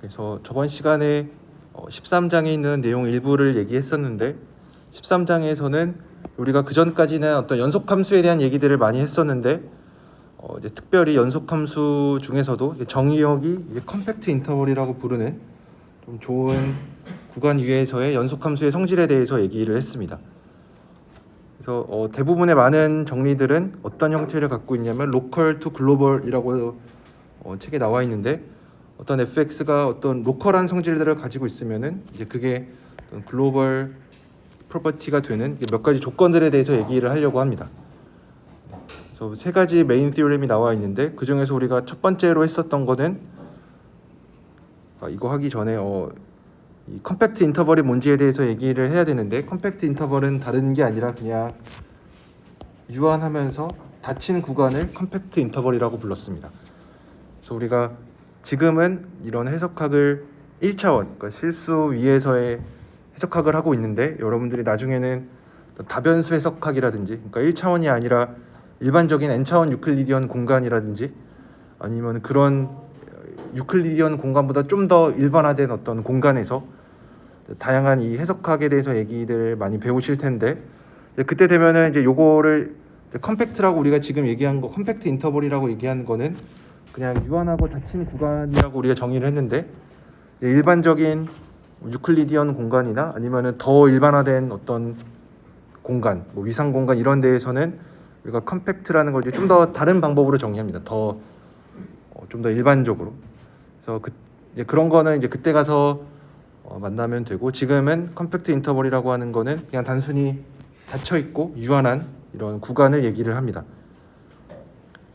그래서 저번 시간에 13장에 있는 내용 일부를 얘기했었는데 13장에서는 우리가 그 전까지는 어떤 연속함수에 대한 얘기들을 많이 했었는데 이제 특별히 연속함수 중에서도 정의역이 컴팩트 인터벌이라고 부르는 좀 좋은 구간 위에서의 연속함수의 성질에 대해서 얘기를 했습니다. 그래서 대부분의 많은 정리들은 어떤 형태를 갖고 있냐면 로컬 투 글로벌이라고 책에 나와 있는데 어떤 fx가 어떤 로컬한 성질들을 가지고 있으면은 이제 그게 어떤 글로벌 프로퍼티가 되는 몇 가지 조건들에 대해서 얘기를 하려고 합니다. 그래서 세 가지 메인 티오렘이 나와 있는데 그 중에서 우리가 첫 번째로 했었던 거는 이거 하기 전에 이 컴팩트 인터벌이 뭔지에 대해서 얘기를 해야 되는데 컴팩트 인터벌은 다른 게 아니라 그냥 유한하면서 닫힌 구간을 컴팩트 인터벌이라고 불렀습니다. 그래서 우리가 지금은 이런 해석학을 1차원, 그러니까 실수 위에서의 해석학을 하고 있는데 여러분들이 나중에는 다변수 해석학이라든지 그러니까 1차원이 아니라 일반적인 n차원 유클리디언 공간이라든지 아니면 그런 유클리디언 공간보다 좀 더 일반화된 어떤 공간에서 다양한 이 해석학에 대해서 얘기들 많이 배우실 텐데 그때 되면은 이제 요거를 컴팩트라고 우리가 지금 얘기한 거 컴팩트 인터벌이라고 얘기한 거는 그냥 유한하고 닫힌 구간이라고 우리가 정의를 했는데 일반적인 유클리디언 공간이나 아니면은 더 일반화된 어떤 공간, 뭐 위상 공간 이런 데에서는 우리가 컴팩트라는 걸 좀 더 다른 방법으로 정의합니다. 좀 더 일반적으로. 그래서 그런 거는 이제 그때 가서 만나면 되고 지금은 컴팩트 인터벌이라고 하는 거는 그냥 단순히 닫혀 있고 유한한 이런 구간을 얘기를 합니다.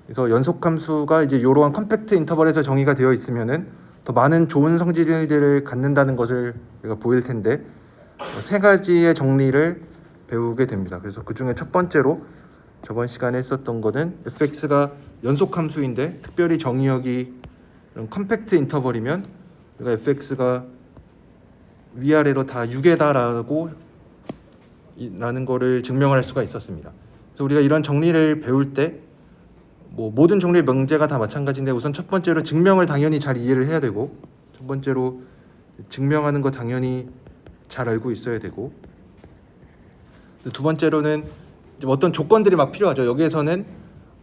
그래서 연속함수가 이제 이러한 컴팩트 인터벌에서 정의가 되어 있으면은 더 많은 좋은 성질들을 갖는다는 것을 우리가 보일 텐데 세 가지의 정리를 배우게 됩니다. 그래서 그 중에 첫 번째로 저번 시간에 했었던 거는 fx가 연속함수인데 특별히 정의역이 컴팩트 인터벌이면 우리가 fx가 위아래로 다 6에다라고 라는 거를 증명할 수가 있었습니다. 그래서 우리가 이런 정리를 배울 때 뭐 모든 종류의 명제가 다 마찬가지인데 우선 첫 번째로 증명을 당연히 잘 이해를 해야 되고 첫 번째로 증명하는 거 당연히 잘 알고 있어야 되고 두 번째로는 어떤 조건들이 막 필요하죠. 여기에서는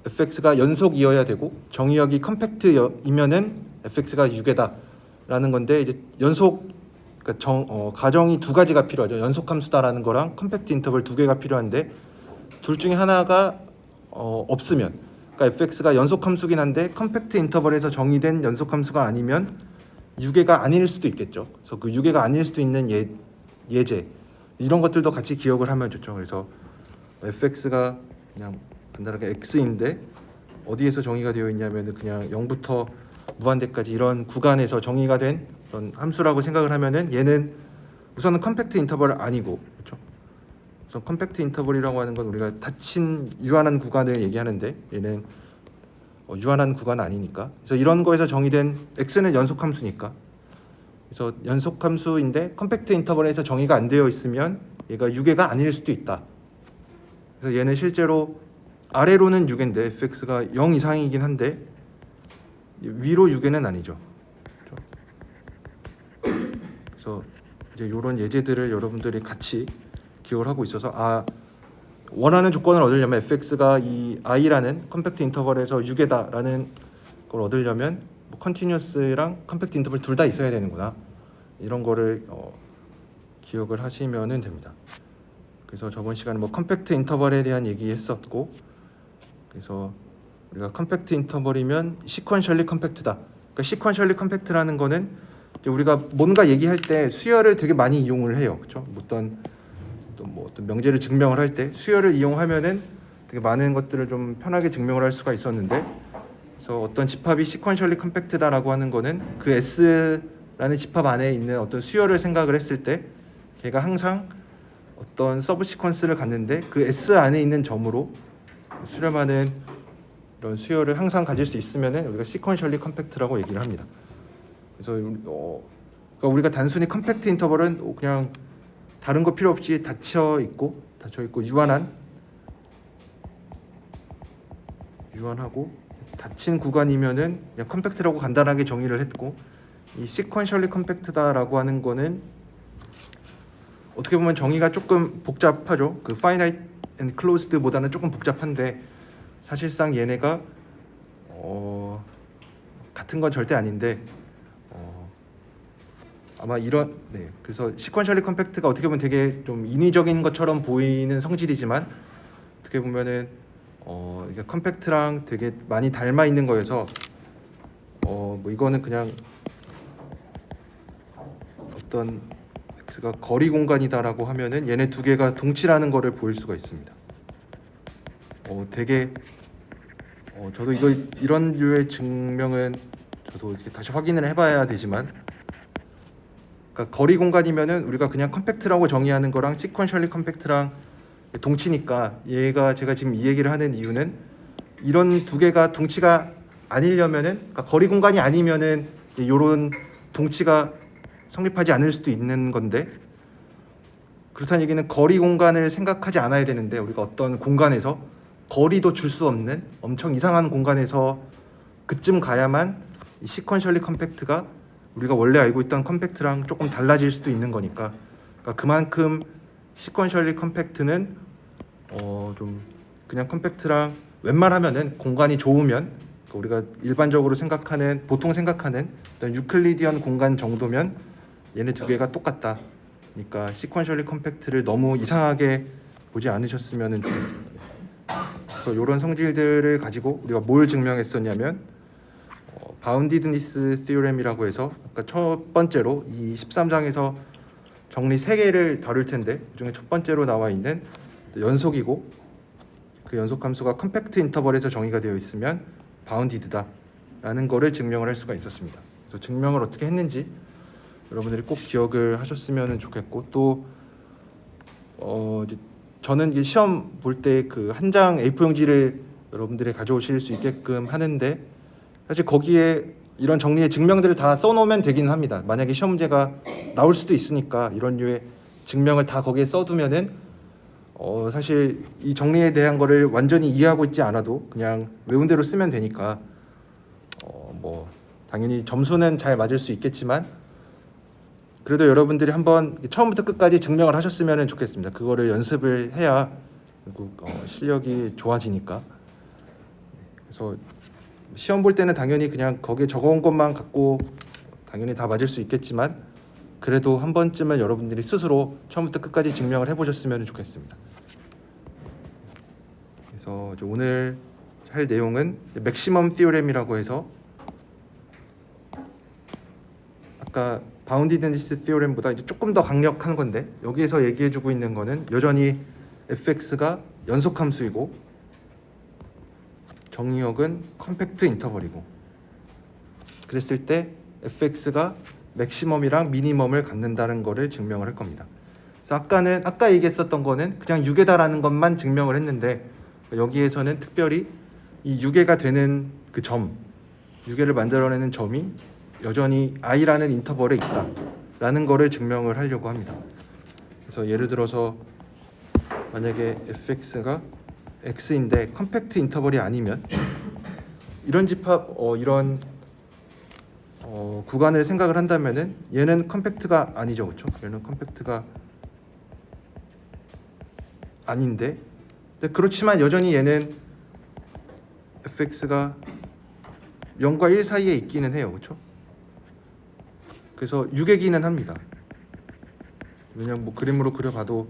fx가 연속이어야 되고 정의역이 컴팩트이면은 fx가 6에다라는 건데 이제 연속 그러니까 가정이 두 가지가 필요하죠. 연속함수다라는 거랑 컴팩트 인터벌 두 개가 필요한데 둘 중에 하나가 없으면 그러니까 fx가 연속함수긴 한데 컴팩트 인터벌에서 정의된 연속함수가 아니면 6개가 아닐 수도 있겠죠. 그래서 그 6개가 아닐 수도 있는 예제 이런 것들도 같이 기억을 하면 좋죠. 그래서 fx가 그냥 간단하게 x인데 어디에서 정의가 되어 있냐면 그냥 0부터 무한대까지 이런 구간에서 정의가 된 어떤 함수라고 생각을 하면은 얘는 우선은 컴팩트 인터벌 아니고 그렇죠. 우선 컴팩트 인터벌이라고 하는 건 우리가 닫힌 유한한 구간을 얘기하는데 얘는 유한한 구간 아니니까. 그래서 이런 거에서 정의된 x는 연속함수니까. 그래서 연속함수인데 컴팩트 인터벌에서 정의가 안 되어 있으면 얘가 6개가 아닐 수도 있다. 그래서 얘는 실제로 아래로는 6개인데 fx가 0 이상이긴 한데 위로 6개는 아니죠. 그래서 이제 이런 예제들을 여러분들이 같이 기억을 하고 있어서 원하는 조건을 얻으려면 fx가 이 i라는 컴팩트 인터벌에서 6개다라는 걸 얻으려면 뭐 컨티뉴어스랑 컴팩트 인터벌 둘 다 있어야 되는구나. 이런 거를 기억을 하시면 됩니다. 그래서 저번 시간에 뭐 컴팩트 인터벌에 대한 얘기했었고 그래서 우리가 컴팩트 인터벌이면 시퀀셜리 컴팩트다. 그러니까 시퀀셜리 컴팩트라는 거는 우리가 뭔가 얘기할 때 수열을 되게 많이 이용을 해요. 그렇죠? 어떤 명제를 증명을 할 때 수열을 이용하면은 되게 많은 것들을 좀 편하게 증명을 할 수가 있었는데 그래서 어떤 집합이 시퀀셜리 컴팩트다라고 하는 거는 그 S라는 집합 안에 있는 어떤 수열을 생각을 했을 때 걔가 항상 어떤 서브 시퀀스를 갖는데 그 S 안에 있는 점으로 수렴하는 이런 수열을 항상 가질 수 있으면은 우리가 시퀀셜리 컴팩트라고 얘기를 합니다. 그래서 그러니까 우리가 단순히 컴팩트 인터벌은 그냥 다른 거 필요 없이 닫혀 있고 유한하고 닫힌 구간이면은 그냥 컴팩트라고 간단하게 정의를 했고 이 sequentially compact다라고 하는 거는 어떻게 보면 정의가 조금 복잡하죠. 그 finite and closed보다는 조금 복잡한데 사실상 얘네가 같은 건 절대 아닌데 아마 이런 그래서 sequentially compact가 어떻게 보면 되게 좀 인위적인 것처럼 보이는 성질이지만 어떻게 보면은 이게 컴팩트랑 되게 많이 닮아 있는 거여서 뭐 이거는 그냥 어떤 x가 거리 공간이다라고 하면은 얘네 두 개가 동치라는 거를 보일 수가 있습니다. 되게 저도 이런 류의 증명은 저도 이렇게 다시 확인을 해봐야 되지만, 그러니까 거리 공간이면은 우리가 그냥 컴팩트라고 정의하는 거랑 시퀀셜리 컴팩트랑 동치니까 얘가 제가 지금 이 얘기를 하는 이유는 이런 두 개가 동치가 아니려면은, 그러니까 거리 공간이 아니면은 이런 동치가 성립하지 않을 수도 있는 건데, 그렇다는 얘기는 거리 공간을 생각하지 않아야 되는데 우리가 어떤 공간에서 거리도 줄 수 없는 엄청 이상한 공간에서 그쯤 가야만 이 시퀀셜리 컴팩트가 우리가 원래 알고 있던 컴팩트랑 조금 달라질 수도 있는 거니까, 그러니까 그만큼 시퀀셜리 컴팩트는 좀 그냥 컴팩트랑 웬만하면은 공간이 좋으면, 그러니까 우리가 일반적으로 생각하는 보통 생각하는 어떤 유클리디언 공간 정도면 얘네 두 개가 똑같다. 그러니까 시퀀셜리 컴팩트를 너무 이상하게 보지 않으셨으면 좋겠습니다. 그래서 이런 성질들을 가지고 우리가 뭘 증명했었냐면 바운디드니스 티오렘이라고 해서 아까 첫 번째로 이 13장에서 정리 3개를 다룰 텐데 그중에 첫 번째로 나와 있는 연속이고 그 연속 함수가 컴팩트 인터벌에서 정의가 되어 있으면 바운디드다 라는 거를 증명을 할 수가 있었습니다. 그래서 증명을 어떻게 했는지 여러분들이 꼭 기억을 하셨으면 좋겠고, 또 이제 저는 이제 시험 볼 때 그 한 장 A4 용지를 여러분들이 가져오실 수 있게끔 하는데, 사실 거기에 이런 정리의 증명들을 다 써놓으면 되긴 합니다. 만약에 시험 문제가 나올 수도 있으니까 이런 류의 증명을 다 거기에 써두면은 사실 이 정리에 대한 거를 완전히 이해하고 있지 않아도 그냥 외운 대로 쓰면 되니까 뭐 당연히 점수는 잘 맞을 수 있겠지만 그래도 여러분들이 한번 처음부터 끝까지 증명을 하셨으면 좋겠습니다. 그거를 연습을 해야 결국 실력이 좋아지니까. 그래서 시험 볼 때는 당연히 그냥 거기에 적어온 것만 갖고 당연히 다 맞을 수 있겠지만 그래도 한 번쯤은 여러분들이 스스로 처음부터 끝까지 증명을 해보셨으면 좋겠습니다. 그래서 오늘 할 내용은 맥시멈 티오렘이라고 해서 아까 바운디드니스 티오렘보다 이제 조금 더 강력한 건데, 여기에서 얘기해주고 있는 거는 여전히 fx가 연속함수이고 정의역은 컴팩트 인터벌이고, 그랬을 때 fx가 맥시멈이랑 미니멈을 갖는다는 거를 증명을 할 겁니다. 그래서 아까 얘기했었던 거는 그냥 6개다라는 것만 증명을 했는데, 여기에서는 특별히 이 6개가 되는 그 점, 6개를 만들어내는 점이 여전히 i라는 인터벌에 있다라는 거를 증명을 하려고 합니다. 그래서 예를 들어서 만약에 fx가 x인데 컴팩트 인터벌이 아니면 이런 집합 이런 구간을 생각을 한다면은 얘는 컴팩트가 아니죠, 그렇죠? 얘는 컴팩트가 아닌데, 근데 그렇지만 여전히 얘는 fx가 0과 1 사이에 있기는 해요, 그렇죠? 그래서 유객이는 합니다. 왜냐면 뭐 그림으로 그려봐도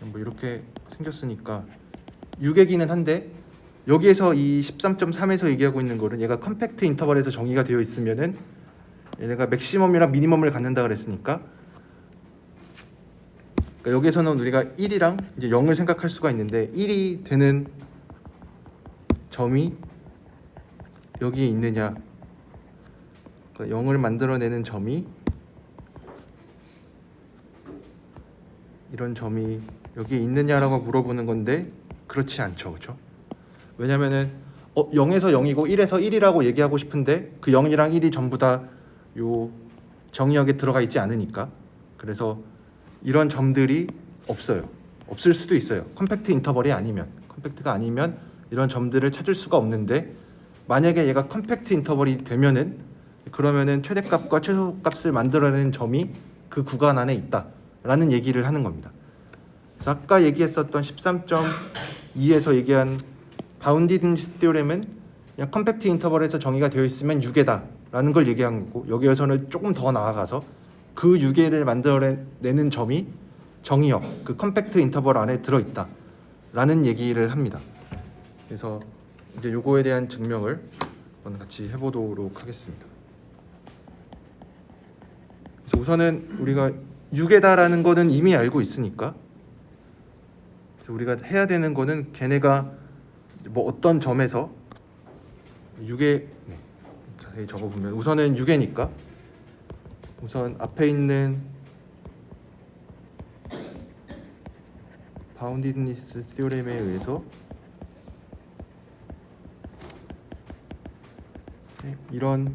뭐 이렇게 생겼으니까 유객이는 한데, 여기에서 이 13.3에서 얘기하고 있는 거는 얘가 컴팩트 인터벌에서 정의가 되어 있으면은 얘네가 맥시멈이랑 미니멈을 갖는다 그랬으니까, 그러니까 여기에서는 우리가 1이랑 이제 0을 생각할 수가 있는데 1이 되는 점이 여기에 있느냐, 그러니까 0을 만들어내는 점이, 이런 점이 여기에 있느냐라고 물어보는 건데 그렇지 않죠, 그렇죠? 왜냐면은 0에서 0이고 1에서 1이라고 얘기하고 싶은데 그 0이랑 1이 전부 다 요 정의역에 들어가 있지 않으니까, 그래서 이런 점들이 없어요. 없을 수도 있어요. 컴팩트 인터벌이 아니면, 컴팩트가 아니면 이런 점들을 찾을 수가 없는데, 만약에 얘가 컴팩트 인터벌이 되면은 그러면은 최대값과 최소값을 만들어내는 점이 그 구간 안에 있다라는 얘기를 하는 겁니다. 그래서 아까 얘기했었던 13.2에서 얘기한 바운디드니스 티오렘은 그냥 컴팩트 인터벌에서 정의가 되어 있으면 유계다라는 걸 얘기한 거고, 여기에서는 조금 더 나아가서 그 유계를 만들어내는 점이 정의역, 그 컴팩트 인터벌 안에 들어있다라는 얘기를 합니다. 그래서 이제 요거에 대한 증명을 한번 같이 해보도록 하겠습니다. 그래서 우선은 우리가 유계다라는 거는 이미 알고 있으니까 우리가 해야 되는 거는 걔네가 뭐 어떤 점에서 유계, 자세히 적어보면 우선은 유계니까 우선 앞에 있는 바운디드니스 티오렘에 의해서 이런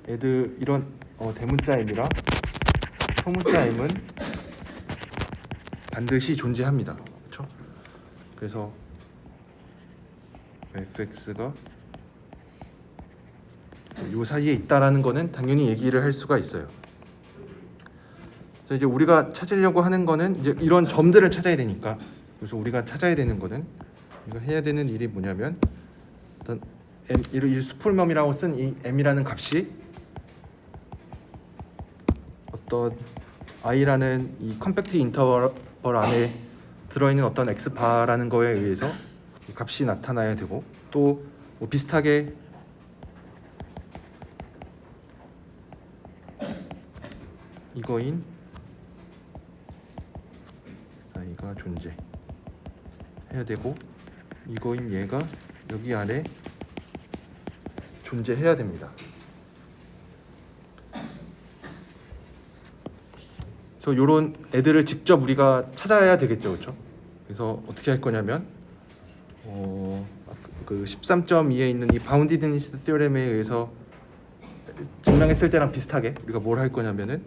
애들, 이런 대문자 m이랑 소문자 m은 반드시 존재합니다. 그렇죠? 그래서 fx가 요 사이에 있다라는 거는 당연히 얘기를 할 수가 있어요. 그래서 이제 우리가 찾으려고 하는 거는 이제 이런 점들을 찾아야 되니까, 그래서 우리가 찾아야 되는 거는, 우리가 해야 되는 일이 뭐냐면, 어떤 m, 이 수풀멈이라고 쓴 이 m이라는 값이 어떤 i라는 이 컴팩트 인터벌 안에 들어있는 어떤 x바라는 거에 의해서 이 값이 나타나야 되고, 또 뭐 비슷하게 이거인 i가 존재해야 되고, 이거인 얘가 여기 안에 존재해야 됩니다. 그래서 이런 애들을 직접 우리가 찾아야 되겠죠, 그렇죠? 그래서 어떻게 할 거냐면, 그 13.2에 있는 이 바운디드니스 티오렘에 의해서 증명했을 때랑 비슷하게 우리가 뭘 할 거냐면은,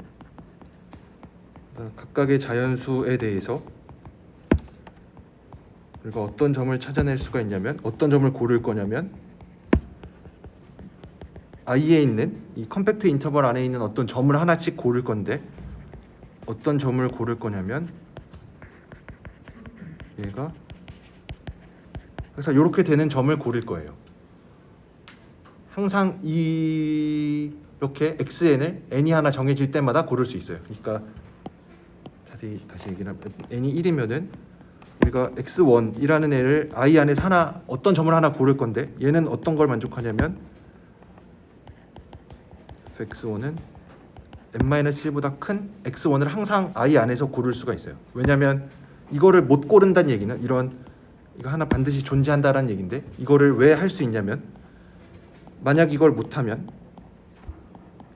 각각의 자연수에 대해서 우리가 어떤 점을 찾아낼 수가 있냐면, 어떤 점을 고를 거냐면, i에 있는 이 컴팩트 인터벌 안에 있는 어떤 점을 하나씩 고를 건데, 어떤 점을 고를 거냐면 얘가, 그래서 이렇게 되는 점을 고를 거예요. 항상 이렇게 xn을 n이 하나 정해질 때마다 고를 수 있어요. 그러니까 다시 얘기를 하면, n이 1이면은 우리가 x1이라는 애를 i 안에서 하나, 어떤 점을 하나 고를 건데, 얘는 어떤 걸 만족하냐면 fx1은 n-1보다 큰 x1을 항상 i 안에서 고를 수가 있어요. 왜냐하면 이거를 못 고른다는 얘기는, 이거 하나 반드시 존재한다라는 얘기인데, 이거를 왜 할 수 있냐면, 만약 이걸 못하면,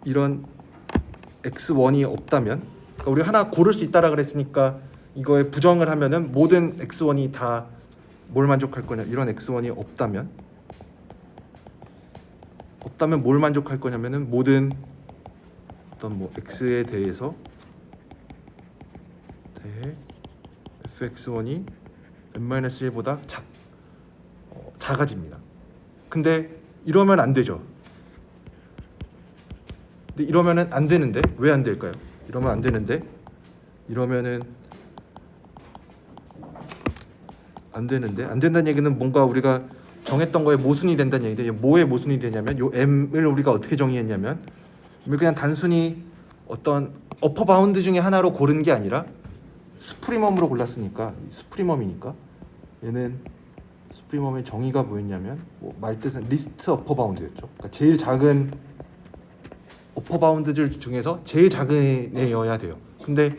이런 x1이 없다면, 그러니까 우리 하나 고를 수 있다라 그랬으니까 이거에 부정을 하면은 모든 x1이 다 뭘 만족할 거냐, 이런 x1이 없다면 뭘 만족할 거냐면은 모든 어떤 뭐 x에 대해서 fx1이 n-1보다 작아집니다. 근데 이러면 안 되죠. 근데 이러면은 안 되는데, 왜 안 될까요? 이러면 안 되는데, 이러면은 안 되는데, 안 된다는 얘기는 뭔가 우리가 정했던 거에 모순이 된다는 얘기인데, 뭐에 모순이 되냐면, 요 m을 우리가 어떻게 정의했냐면, 그냥 단순히 어떤 어퍼 바운드 중에 하나로 고른 게 아니라 수프리멈으로 골랐으니까, 수프리멈이니까 얘는 수프리멈의 정의가 뭐였냐면, 뭐 말뜻은 리스트 어퍼 바운드였죠. 그러니까 제일 작은 어퍼 바운드들 중에서 제일 작은 애여야 돼요. 근데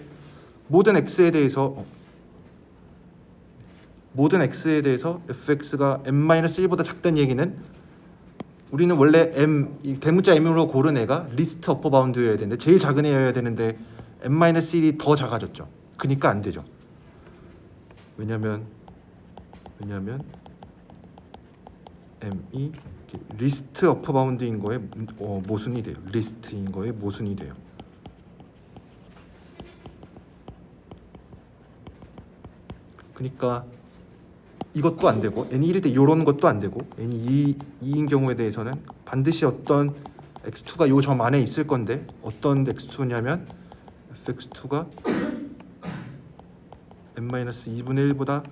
모든 x에 대해서 fx가 n-1보다 작다는 얘기는, 우리는 원래 이 대문자 m으로 고른 애가 리스트 어퍼 바운드여야 되는데, 제일 작은 애여야 되는데 n-1이 더 작아졌죠. 그러니까 안 되죠. 왜냐면 m이 리스트 어퍼 바운드인 거에 모순이 돼요. 리스트인 거에 모순이 돼요. 그러니까 이것도 안 되고 n이 1일 때 이런 것도 안 되고 n이 2인 경우에 대해서는 반드시 어떤 x2가 요 점 안에 있을 건데 어떤 x2냐면 fx2가 n-2분의 1보다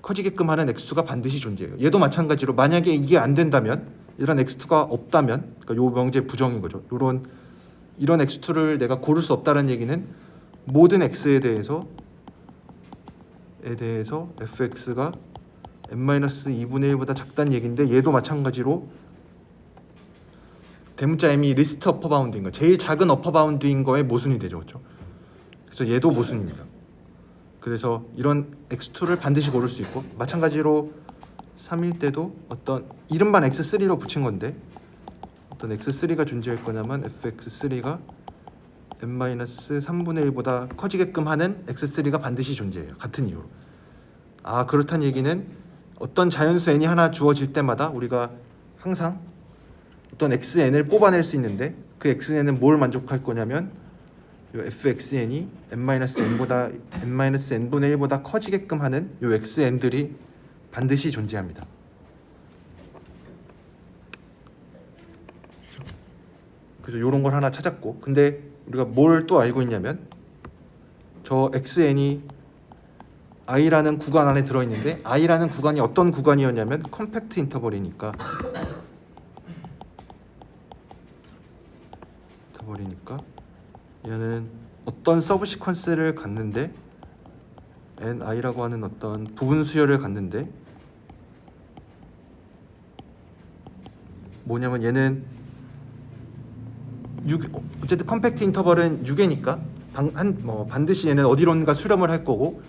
커지게끔 하는 x2가 반드시 존재해요. 얘도 마찬가지로 만약에 이게 안 된다면 이런 x2가 없다면 그러니까 요 명제 부정인 거죠. 이런 x2를 내가 고를 수 없다는 얘기는 모든 x에 대해서 fx가 n-2분의 1보다 작다는 얘기인데 얘도 마찬가지로 대문자 m이 리스트 어퍼 바운드인 거 제일 작은 어퍼 바운드인 거에 모순이 되죠. 그렇죠? 그래서 얘도 모순입니다. 그래서 이런 x2를 반드시 고를 수 있고 마찬가지로 3일 때도 어떤 이름만 x3로 붙인 건데 어떤 x3가 존재할 거냐면 fx3가 n-3분의 1보다 커지게끔 하는 x3가 반드시 존재해요. 같은 이유로. 아 그렇다는 얘기는 어떤 자연수 n이 하나 주어질 때마다 우리가 항상 어떤 xn을 뽑아낼 수 있는데 그 xn은 뭘 만족할 거냐면 요 fxn이 n-n보다 n-n분의 1보다 커지게끔 하는 요 xn들이 반드시 존재합니다. 그래서 요런 걸 하나 찾았고 근데 우리가 뭘 또 알고 있냐면 저 xn이 i라는 구간 안에 들어있는데 i라는 구간이 어떤 구간이었냐면 컴팩트 인터벌이니까 얘는 어떤 서브 시퀀스를 갖는데 ni라고 하는 어떤 부분 수열을 갖는데 뭐냐면 얘는 어쨌든 컴팩트 인터벌은 6개니까 반드시 얘는 어디론가 수렴을 할 거고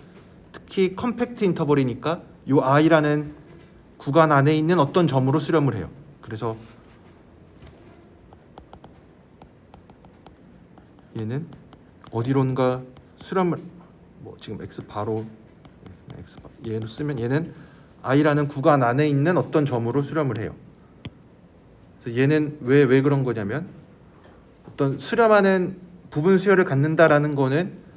특히 컴팩트 인터벌이니까 요 i라는 구간 안에 있는 어떤 점으로 수렴을 해요. 그래서 얘는 어디론가 수렴을 지금 x 바로 얘로 쓰면 얘는 i라는 구간 안에 있는 어떤 점으로 수렴을 해요. 그래서 얘는 왜 그런 거냐면 어떤 수렴하는 부분 수열을 갖는다라는 거는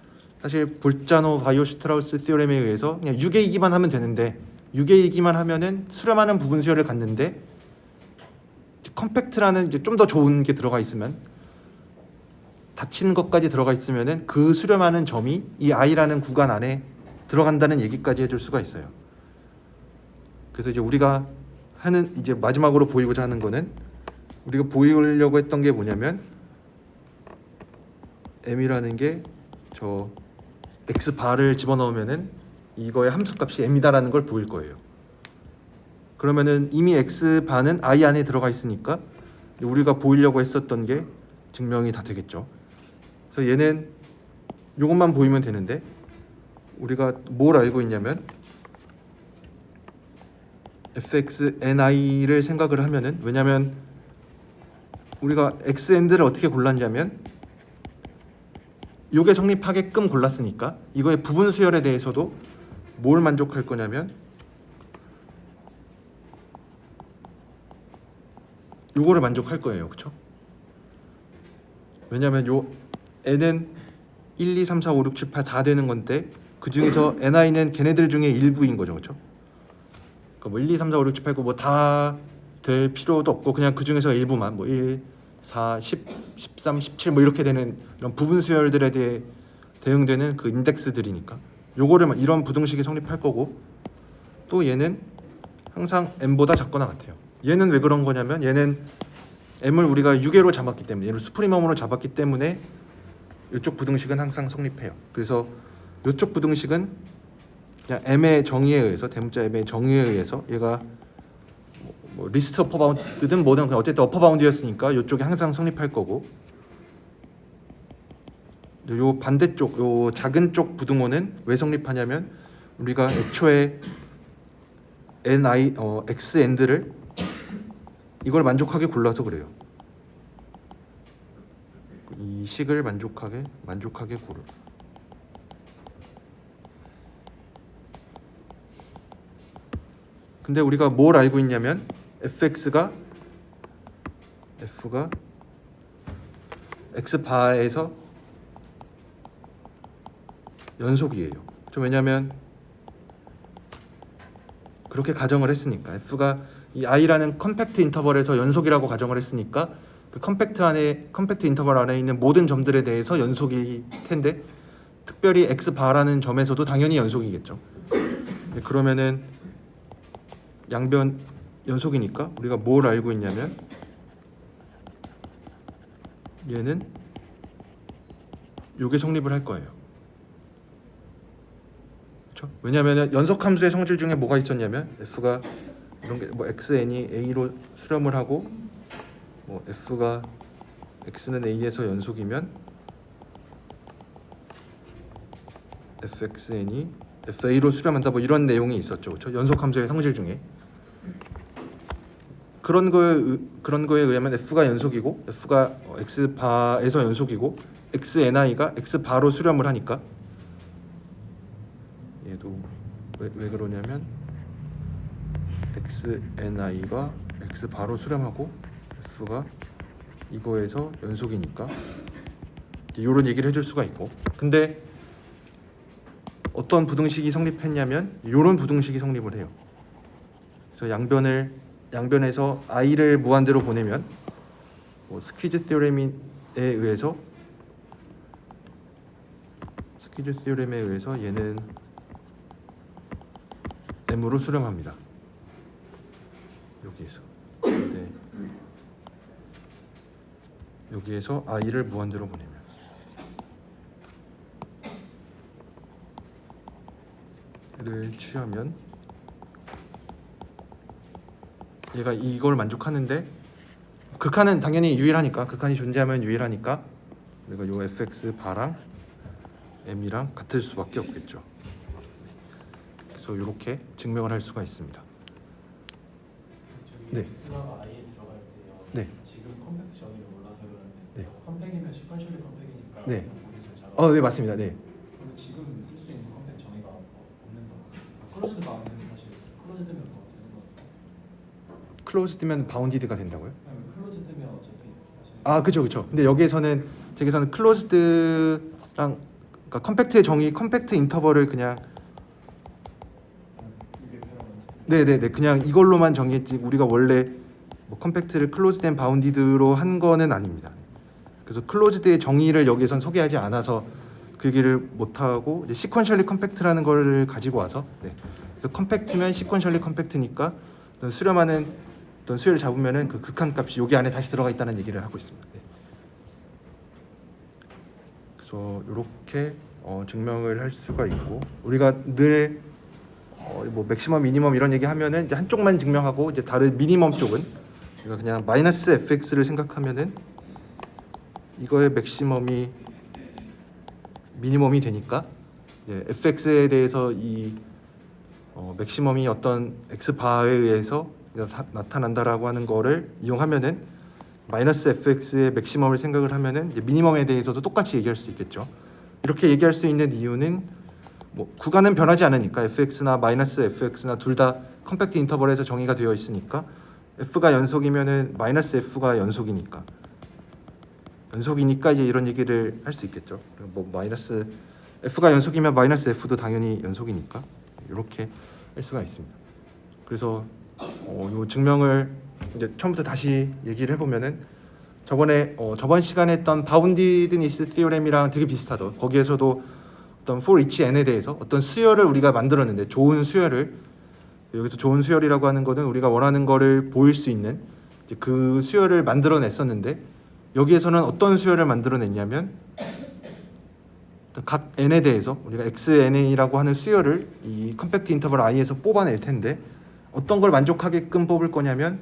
사실 볼자노 바이오-슈트라우스 티오렘에 의해서 그냥 유계이기만 하면 되는데 유계이기만 하면은 수렴하는 부분 수열을 갖는데 컴팩트라는 이제 좀 더 좋은 게 들어가 있으면 닫힌 것까지 들어가 있으면은 그 수렴하는 점이 이 i라는 구간 안에 들어간다는 얘기까지 해줄 수가 있어요. 그래서 이제 우리가 하는 이제 마지막으로 보이고자 하는 거는 우리가 보이려고 했던 게 뭐냐면 m이라는 게 저 x 바를 집어넣으면은 이거의 함수값이 m이다라는 걸 보일 거예요. 그러면은 이미 x 바는 i 안에 들어가 있으니까 우리가 보이려고 했었던 게 증명이 다 되겠죠. 그래서 얘는 이것만 보이면 되는데 우리가 뭘 알고 있냐면 fxni를 생각을 하면은 왜냐면 우리가 xn들을 어떻게 골랐냐면 요게 성립하게끔 골랐으니까 이거의 부분 수열에 대해서도 뭘 만족할 거냐면 요거를 만족할 거예요. 그렇죠? 왜냐면 요 n은 1, 2, 3, 4, 5, 6, 7, 8 다 되는 건데 그 중에서 ni는 걔네들 중에 일부인 거죠. 그렇죠? 그러니까 뭐 1, 2, 3, 4, 5, 6, 7, 8 뭐 다 될 필요도 없고 그냥 그 중에서 일부만 뭐 1, 4, 10, 13, 17 뭐 이렇게 되는 이런 부분 수열들에 대해 대응되는 그 인덱스들이니까 요거를 이런 부등식이 성립할 거고 또 얘는 항상 m보다 작거나 같아요. 얘는 왜 그런 거냐면 얘는 m을 우리가 6개로 잡았기 때문에 얘를 수프리멈으로 잡았기 때문에 이쪽 부등식은 항상 성립해요. 그래서 이쪽 부등식은 그냥 m의 정의에 의해서 대문자 m의 정의에 의해서 얘가 뭐 리스트 어퍼 바운드든 뭐든 어쨌든 어퍼 바운드였으니까 이쪽이 항상 성립할 거고 요 반대쪽 요 작은 쪽 부등호는 왜 성립하냐면 우리가 애초에 xn들을 이걸 만족하게 골라서 그래요. 이 식을 만족하게 고르. 근데 우리가 뭘 알고 있냐면 f가 x 바에서 연속이에요. 왜냐면 그렇게 가정을 했으니까 f가 이 i라는 컴팩트 인터벌에서 연속이라고 가정을 했으니까 그 컴팩트 인터벌 안에 있는 모든 점들에 대해서 연속일 텐데 특별히 x 바라는 점에서도 당연히 연속이겠죠. 그러면은 양변 연속이니까 우리가 뭘 알고 있냐면 얘는 요게 성립을 할 거예요. 그렇죠? 왜냐하면 연속 함수의 성질 중에 뭐가 있었냐면 f가 이런 게 뭐 xn이 a로 수렴을 하고 뭐 f가 x는 a에서 연속이면 fxn이 fa로 수렴한다 뭐 이런 내용이 있었죠. 그렇죠? 연속 함수의 성질 중에 그런 거에 의하면 f가 연속이고 f가 x 바에서 연속이고 xni가 x 바로 수렴을 하니까 얘도 왜 그러냐면 xni가 x 바로 수렴하고 f가 이거에서 연속이니까 이런 얘기를 해줄 수가 있고 근데 어떤 부등식이 성립했냐면 이런 부등식이 성립을 해요. 그래서 양변에서 i를 무한대로 보내면 스퀴즈 티오렘에 의해서 얘는 m으로 수렴합니다. 여기에서 네. 여기에서 i를 무한대로 보내면 를 취하면 얘가 이걸 만족하는데 극한은 당연히 유일하니까 극한이 존재하면 유일하니까 우리가 요 fx 바랑 m이랑 같을 수밖에 없겠죠. 그래서 이렇게 증명을 할 수가 있습니다. 네. x가 i에 들어갈 때요. 네. 지금 컴팩트 정의를 몰라서 그러는데 네. 컴팩이면 시퀀셜리 컴팩이니까 네. 모든 네 맞습니다. 네. 근데 지금 쓸 수 있는 컴팩트 정의가 없는 거예요. 클로즈드 바운드는 사실 클로즈드면 뭐 되는 거예요. 클로즈드면 바운디드가 된다고요? 아니 클로즈드면 어차피 사실 아 그죠. 근데 여기에서는 클로즈드랑 그러니까 컴팩트의 정의, 컴팩트 인터벌을 그냥 이게 편한 건지. 네네네 그냥 이걸로만 정의했지 우리가 원래 뭐 컴팩트를 클로즈드 앤 바운디드로 한 거는 아닙니다. 그래서 클로즈드의 정의를 여기에선 소개하지 않아서 그 얘기를 못하고 이제 시퀀셜리 컴팩트라는 거를 가지고 와서 네. 그래서 컴팩트면 시퀀셜리 컴팩트니까 어떤 수렴하는 어떤 수열을 잡으면은 그 극한값이 여기 안에 다시 들어가 있다는 얘기를 하고 있습니다. 네. 그래서 이렇게 증명을 할 수가 있고 우리가 늘 뭐 맥시멈, 미니멈 이런 얘기 하면은 이제 한쪽만 증명하고 이제 다른 미니멈 쪽은 우리가 그냥 마이너스 fx를 생각하면은 이거의 맥시멈이 미니멈이 되니까 fx에 대해서 이 맥시멈이 어떤 x 바에 의해서 나타난다라고 하는 거를 이용하면은 마이너스 fx의 맥시멈을 생각을 하면은 이제 미니멈에 대해서도 똑같이 얘기할 수 있겠죠. 이렇게 얘기할 수 있는 이유는 뭐 구간은 변하지 않으니까 fx나 마이너스 fx나 둘 다 컴팩트 인터벌에서 정의가 되어 있으니까 f가 연속이면은 마이너스 f가 연속이니까 이제 이런 얘기를 할 수 있겠죠. 뭐 마이너스 f가 연속이면 마이너스 f도 당연히 연속이니까 이렇게 할 수가 있습니다. 그래서 요 증명을 이제 처음부터 다시 얘기를 해보면은 저번 시간에 했던 바운디드니스 티오렘이랑 되게 비슷하죠. 거기에서도 어떤 for each n에 대해서 어떤 수열을 우리가 만들었는데 좋은 수열을 여기서 좋은 수열이라고 하는 거는 우리가 원하는 거를 보일 수 있는 이제 그 수열을 만들어냈었는데 여기에서는 어떤 수열을 만들어냈냐면 각 n에 대해서 우리가 xn이라고 하는 수열을 이 컴팩트 인터벌 i에서 뽑아낼 텐데 어떤 걸 만족하게끔 뽑을 거냐면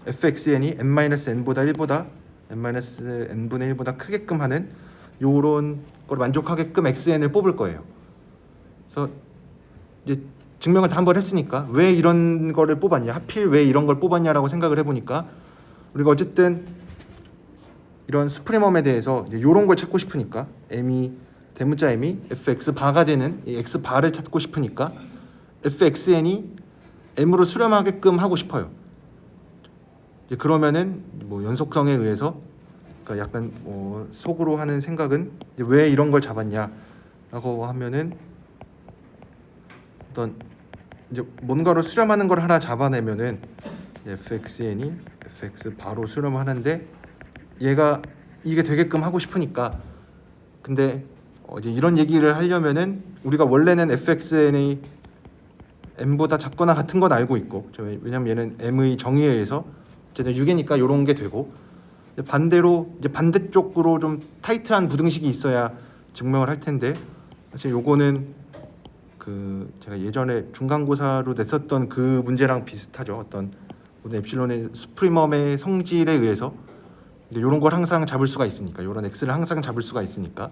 fxn이 n-n보다 1보다 n-n분의 1보다 크게끔 하는 요런 걸 만족하게끔 xn을 뽑을 거예요. 그래서 이제 증명을 다 한 번 했으니까 왜 이런 거를 뽑았냐, 하필 왜 이런 걸 뽑았냐라고 생각을 해보니까 우리가 어쨌든 이런 수프리멈에 대해서 이런 걸 찾고 싶으니까 대문자 m이 fx 바가 되는 이 x 바를 찾고 싶으니까 fxn이 m으로 수렴하게끔 하고 싶어요. 이제 그러면은 뭐 연속성에 의해서 그러니까 약간 속으로 하는 생각은 왜 이런 걸 잡았냐라고 하면은 어떤 이제 뭔가로 수렴하는 걸 하나 잡아내면은 fxn이 fx 바로 수렴하는데 얘가 이게 되게끔 하고 싶으니까 근데 이제 이런 얘기를 하려면은 우리가 원래는 fxn이 m보다 작거나 같은 건 알고 있고 왜냐면 얘는 m의 정의에 의해서 어쨌든 6이니까 이런 게 되고 반대로 이제 반대쪽으로 좀 타이트한 부등식이 있어야 증명을 할 텐데 사실 요거는 그 제가 예전에 중간고사로 냈었던 그 문제랑 비슷하죠. 어떤 엡실론의 수프리멈의 성질에 의해서 이런 걸 항상 잡을 수가 있으니까 이런 x를 항상 잡을 수가 있으니까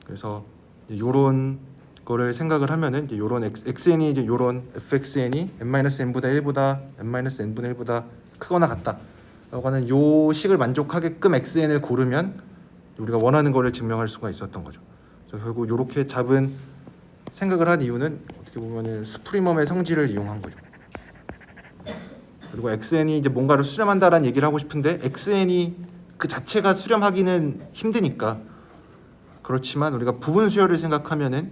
그래서 이런 거를 생각을 하면은 이제 요런 xn이 이제 요런 fxn이 n-n보다 1보다 n-n분의 1보다 크거나 같다라고 하는 요 식을 만족하게끔 xn을 고르면 우리가 원하는 거를 증명할 수가 있었던 거죠. 그래서 결국 요렇게 잡은 생각을 한 이유는 어떻게 보면은 수프리멈의 성질을 이용한 거죠. 그리고 xn이 이제 뭔가를 수렴한다라는 얘기를 하고 싶은데 xn이 그 자체가 수렴하기는 힘드니까 그렇지만 우리가 부분 수열을 생각하면은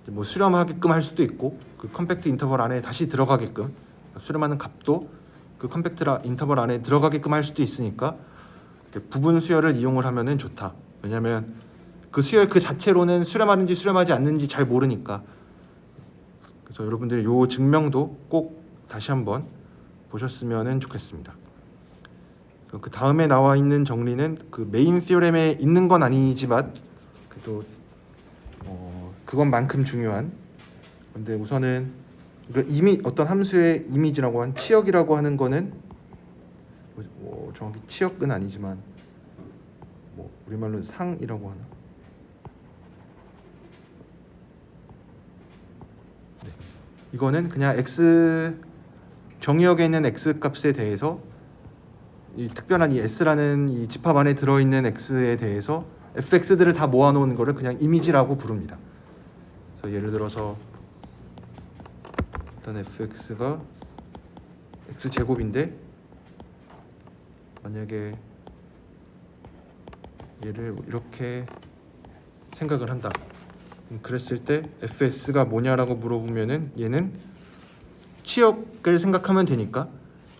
뭐 수렴하게끔 할 수도 있고 그 컴팩트 인터벌 안에 다시 들어가게끔 수렴하는 값도 그 컴팩트 인터벌 안에 들어가게끔 할 수도 있으니까 부분 수열을 이용을 하면은 좋다. 왜냐하면 그 수열 그 자체로는 수렴하는지 수렴하지 않는지 잘 모르니까. 그래서 여러분들이 요 증명도 꼭 다시 한번 보셨으면 좋겠습니다. 그 다음에 나와 있는 정리는 그 메인 시어렘에 있는 건 아니지만 그래도 그것만큼 중요한 근데 우선은 어떤 함수의 이미지라고 한 치역이라고 하는 거는 정확히 치역은 아니지만 우리말로 상이라고 하나 네. 이거는 그냥 x 정의역에 있는 x 값에 대해서 이 특별한 이 s라는 이 집합 안에 들어있는 x에 대해서 fx들을 다 모아놓은 거를 그냥 이미지라고 부릅니다. 그래서 예를 들어서 일단 fx가 x 제곱인데 만약에 얘를 이렇게 생각을 한다. 그랬을 때 fs가 뭐냐라고 물어보면은 얘는 치역을 생각하면 되니까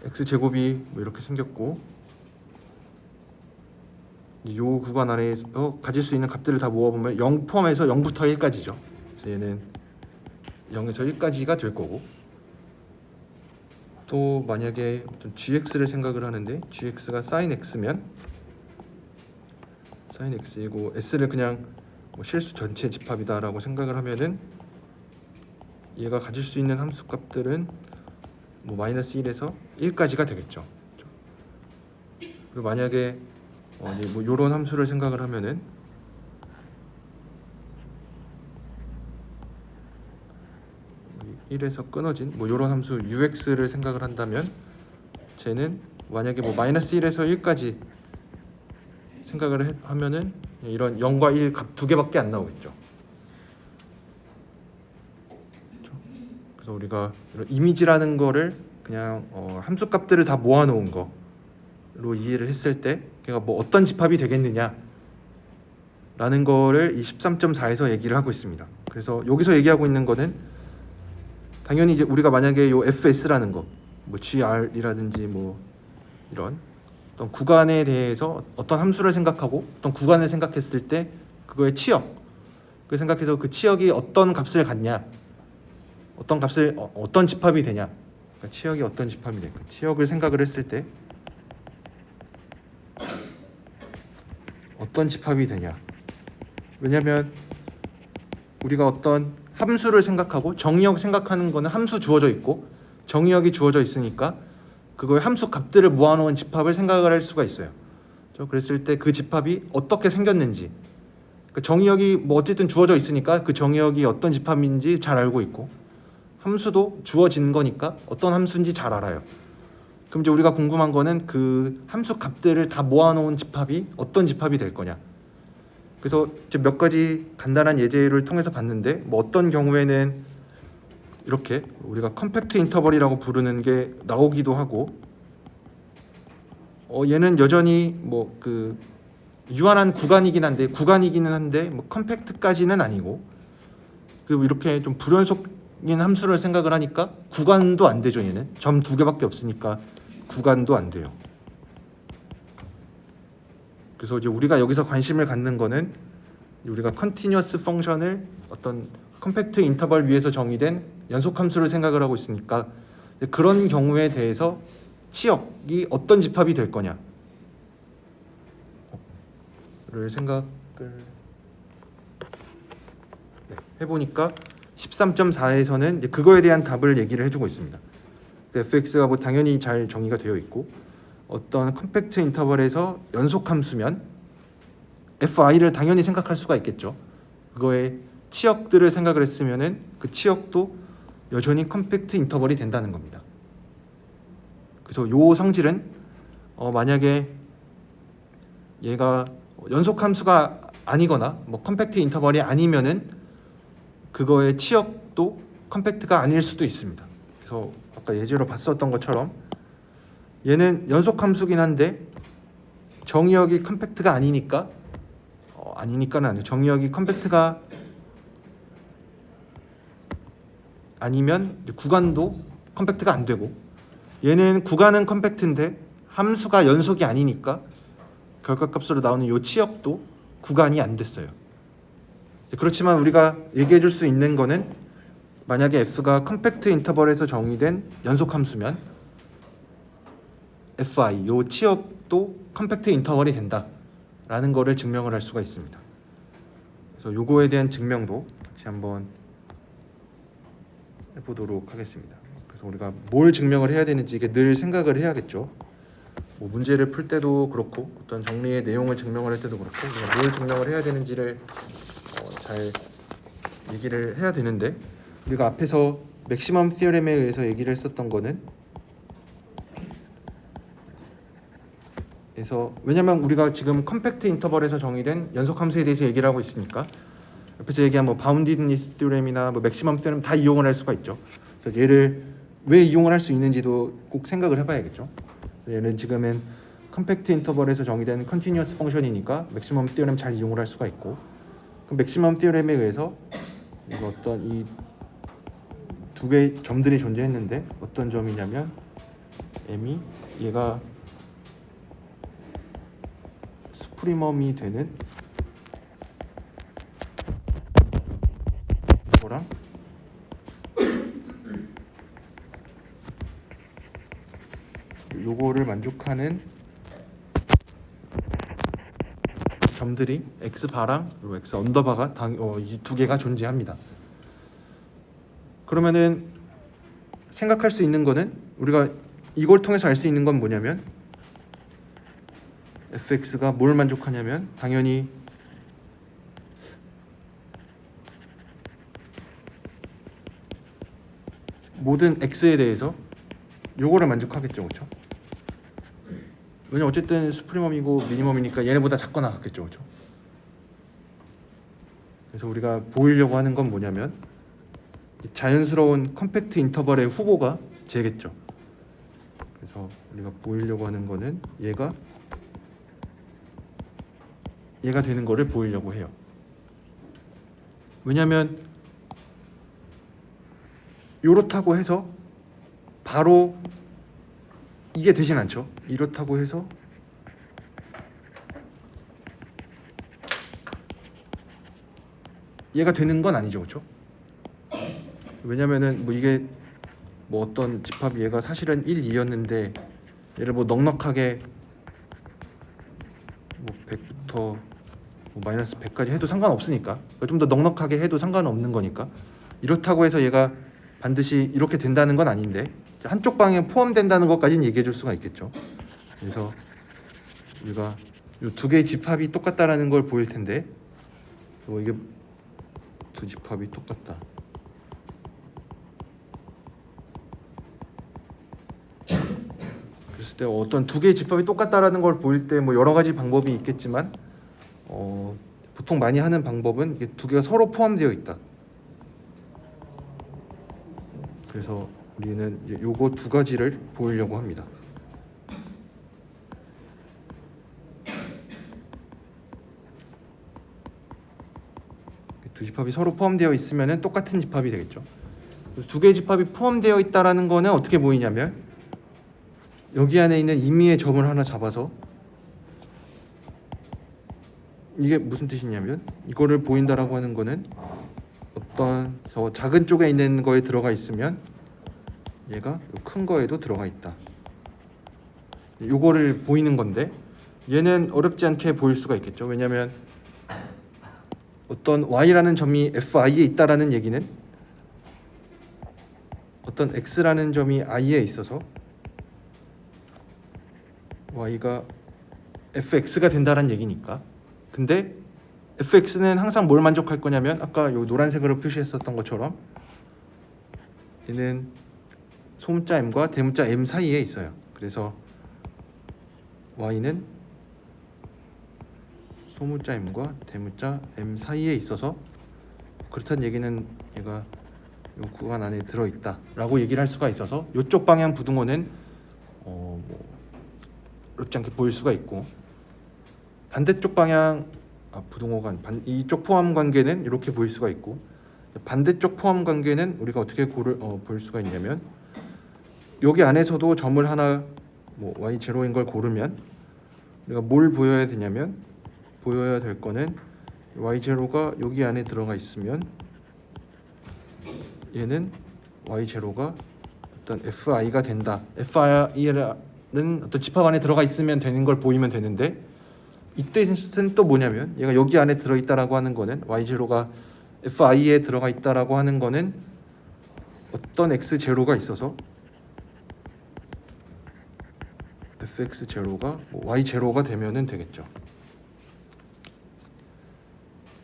x 제곱이 뭐 이렇게 생겼고 이 구간 안에서 가질 수 있는 값들을 다 모아보면 0 포함해서 0부터 1까지죠. 그래서 얘는 0에서 1까지가 될 거고 또 만약에 어떤 gx를 생각을 하는데 gx가 sin x면 sin x이고 s를 그냥 실수 전체 집합이다라고 생각을 하면은 얘가 가질 수 있는 함수 값들은 마이너스 1에서 1까지가 되겠죠. 그리고 만약에 요런 함수를 생각을 하면은 1에서 끊어진 요런 함수 ux를 생각을 한다면 쟤는 만약에 마이너스 1에서 1까지 생각을 하면은 이런 0과 1 값 두 개밖에 안 나오겠죠. 그래서 우리가 이런 이미지라는 거를 그냥 함수 값들을 다 모아놓은 거로 이해를 했을 때 걔가 어떤 집합이 되겠느냐 라는 거를 이 13.4에서 얘기를 하고 있습니다. 그래서 여기서 얘기하고 있는 거는 당연히 이제 우리가 만약에 요 fs라는 거 gr이라든지 이런 어떤 구간에 대해서 어떤 함수를 생각하고 어떤 구간을 생각했을 때 그거의 치역 그 생각해서 그 치역이 어떤 값을 갖냐 어떤 값을 어떤 집합이 되냐 그러니까 치역이 어떤 집합이 될까 치역을 생각을 했을 때 어떤 집합이 되냐 왜냐면 우리가 어떤 함수를 생각하고 정의역 생각하는 거는 함수 주어져 있고 정의역이 주어져 있으니까 그거의 함수 값들을 모아놓은 집합을 생각을 할 수가 있어요. 그랬을 때 그 집합이 어떻게 생겼는지 그 정의역이 어쨌든 주어져 있으니까 그 정의역이 어떤 집합인지 잘 알고 있고 함수도 주어진 거니까 어떤 함수인지 잘 알아요. 그럼 이제 우리가 궁금한 거는 그 함수 값들을 다 모아놓은 집합이 어떤 집합이 될 거냐. 그래서 몇 가지 간단한 예제를 통해서 봤는데 어떤 경우에는 이렇게 우리가 컴팩트 인터벌이라고 부르는 게 나오기도 하고 얘는 여전히 그 유한한 구간이기는 한데 컴팩트까지는 아니고 그리고 이렇게 좀 불연속 함수를 생각을 하니까 구간도 안 되죠. 얘는 점 두 개밖에 없으니까 구간도 안 돼요. 그래서 이제 우리가 여기서 관심을 갖는 거는 우리가 컨티뉴어스 펑션을 어떤 컴팩트 인터벌 위에서 정의된 연속 함수를 생각을 하고 있으니까 그런 경우에 대해서 치역이 어떤 집합이 될 거냐를 생각을 해보니까 13.4에서는 그거에 대한 답을 얘기를 해주고 있습니다. fx가 뭐 당연히 잘 정의가 되어 있고 어떤 컴팩트 인터벌에서 연속 함수면 fi를 당연히 생각할 수가 있겠죠. 그거의 치역들을 생각을 했으면은 그 치역도 여전히 컴팩트 인터벌이 된다는 겁니다. 그래서 요 성질은 만약에 얘가 연속 함수가 아니거나 뭐 컴팩트 인터벌이 아니면은 그거의 치역도 컴팩트가 아닐 수도 있습니다. 그래서 아까 예제로 봤었던 것처럼 얘는 연속 함수긴 한데 정의역이 컴팩트가 아니니까 아니니까는 아니에요. 정의역이 컴팩트가 아니면 구간도 컴팩트가 안 되고 얘는 구간은 컴팩트인데 함수가 연속이 아니니까 결과값으로 나오는 이 치역도 구간이 안 됐어요. 그렇지만 우리가 얘기해 줄 수 있는 거는 만약에 f가 컴팩트 인터벌에서 정의된 연속 함수면 fi 요 치역도 컴팩트 인터벌이 된다라는 거를 증명을 할 수가 있습니다. 그래서 요거에 대한 증명도 같이 한번 해보도록 하겠습니다. 그래서 우리가 뭘 증명을 해야 되는지 이게 늘 생각을 해야겠죠. 뭐 문제를 풀 때도 그렇고 어떤 정리의 내용을 증명을 할 때도 그렇고 우리가 뭘 증명을 해야 되는지를 잘 얘기를 해야 되는데 우리가 앞에서 맥시멈 티어렘에 의해서 얘기를 했었던 거는 그래서 왜냐면 우리가 지금 컴팩트 인터벌에서 정의된 연속 함수에 대해서 얘기를 하고 있으니까 옆에서 얘기한 뭐 바운디드니스 티어렘이나 뭐 맥시멈 티어렘 다 이용을 할 수가 있죠. 그래서 얘를 왜 이용을 할 수 있는지도 꼭 생각을 해봐야겠죠. 얘는 지금은 컴팩트 인터벌에서 정의된 컨티뉴어스 펑션이니까 맥시멈 티어렘 잘 이용을 할 수가 있고 그 맥시멈 티어렘에 의해서 어떤 이 두 개의 점들이 존재했는데 어떤 점이냐면 m이 얘가 스프리멈이 되는 거랑 요거를 만족하는 점들이 x 바랑 x 언더바가 이 두 개가 존재합니다. 그러면은 생각할 수 있는 거는 우리가 이걸 통해서 알 수 있는 건 뭐냐면 fx가 뭘 만족하냐면 당연히 모든 x에 대해서 요거를 만족하겠죠, 그렇죠? 왜냐면 어쨌든 수프리멈이고 미니멈이니까 얘네보다 작거나 같겠죠, 그렇죠? 그래서 우리가 보이려고 하는 건 뭐냐면 자연스러운 컴팩트 인터벌의 후보가 쟤겠죠. 그래서 우리가 보이려고 하는 거는 얘가 되는 거를 보이려고 해요. 왜냐면 요렇다고 해서 바로 이게 되진 않죠. 이렇다고 해서 얘가 되는 건 아니죠, 그렇죠? 왜냐면은 뭐 이게 뭐 어떤 집합 얘가 사실은 1, 2였는데 얘를 뭐 넉넉하게 뭐 100부터 뭐 마이너스 100까지 해도 상관없으니까 좀 더 넉넉하게 해도 상관없는 거니까 이렇다고 해서 얘가 반드시 이렇게 된다는 건 아닌데 한쪽 방에 포함된다는 것까지는 얘기해 줄 수가 있겠죠. 그래서 우리가 이 두 개의 집합이 똑같다라는 걸 보일 텐데 이게 두 집합이 똑같다. 그랬을 때 어떤 두 개의 집합이 똑같다라는 걸 보일 때 뭐 여러 가지 방법이 있겠지만 보통 많이 하는 방법은 이게 두 개가 서로 포함되어 있다. 그래서 우리는 요거 두 가지를 보이려고 합니다. 두 집합이 서로 포함되어 있으면은 똑같은 집합이 되겠죠. 두 개의 집합이 포함되어 있다라는 거는 어떻게 보이냐면 여기 안에 있는 임의의 점을 하나 잡아서 이게 무슨 뜻이냐면 이거를 보인다라고 하는 거는 어떤 저 작은 쪽에 있는 거에 들어가 있으면 얘가 큰 거에도 들어가 있다. 요거를 보이는 건데 얘는 어렵지 않게 보일 수가 있겠죠. 왜냐하면 어떤 y라는 점이 fi에 있다라는 얘기는 어떤 x라는 점이 i에 있어서 y가 fx가 된다라는 얘기니까. 근데 fx는 항상 뭘 만족할 거냐면 아까 요 노란색으로 표시했었던 것처럼 얘는 소문자 m과 대문자 m 사이에 있어요. 그래서 y는 소문자 m과 대문자 m 사이에 있어서 그렇다는 얘기는 얘가 이 구간 안에 들어있다라고 얘기를 할 수가 있어서 이쪽 방향 부등호는 뭐 어렵지 않게 보일 수가 있고 반대쪽 방향 부등호가 이쪽 포함 관계는 이렇게 보일 수가 있고 반대쪽 포함 관계는 우리가 어떻게 볼 수가 있냐면 여기 안에서도 점을 하나 뭐 y0인 걸 고르면 우리가 뭘 보여야 되냐면 보여야 될 거는 y0가 여기 안에 들어가 있으면 얘는 y0가 어떤 fi가 된다. fi는 어떤 집합 안에 들어가 있으면 되는 걸 보이면 되는데 이 뜻은 또 뭐냐면 얘가 여기 안에 들어있다라고 하는 거는 y0가 fi에 들어가 있다라고 하는 거는 어떤 x0가 있어서 fx0가 뭐 y0가 되면은 되겠죠.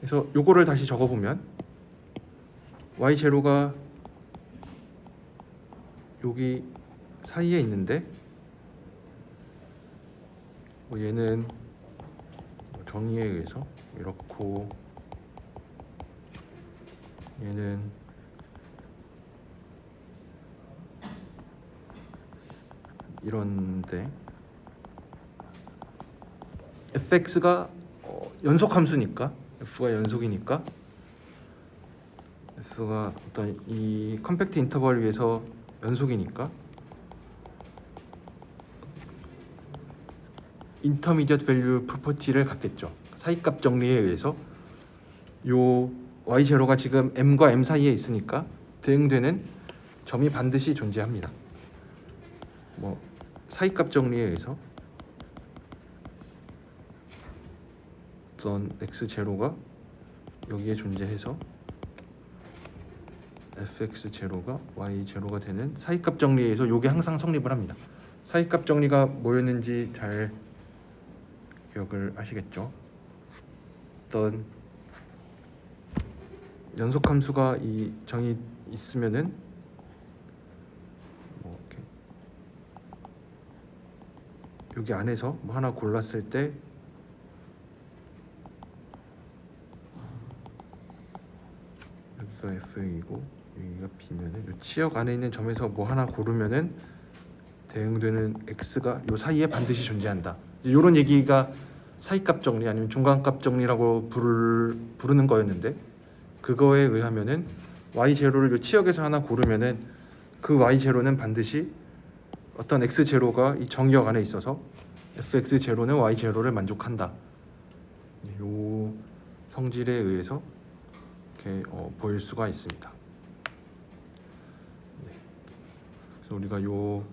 그래서 요거를 다시 적어보면 y0가 여기 사이에 있는데 뭐 얘는 정의에 의해서 이렇고 얘는 이런데 fx가 연속함수니까 f가 연속이니까 f가 어떤 이 컴팩트 인터벌 위해서 연속이니까 인터미디엇 밸류 프로퍼티를 갖겠죠. 사이값 정리에 의해서 요 y0가 지금 m과 m 사이에 있으니까 대응되는 점이 반드시 존재합니다. 뭐 사이값 정리에 의해서 어떤 x0가 여기에 존재해서 fx0가 y0가 되는 사이값 정리에 의해서 요게 항상 성립을 합니다. 사이값 정리가 뭐였는지 잘 기억을 하시겠죠? 어떤 연속함수가 이 정이 있으면은 뭐 이렇게 여기 안에서 뭐 하나 골랐을 때 여기가 f이고 여기가 b면은 이 치역 안에 있는 점에서 뭐 하나 고르면은 대응되는 x가 요 사이에 반드시 존재한다. 이런 얘기가 사이값 정리 아니면 중간값 정리라고 부르는 거였는데 그거에 의하면은 y0를 요 치역에서 하나 고르면은 그 y0는 반드시 어떤 x0가 이 정의역 안에 있어서 fx0는 y0를 만족한다. 요 성질에 의해서 이렇게 보일 수가 있습니다. 그래서 우리가 요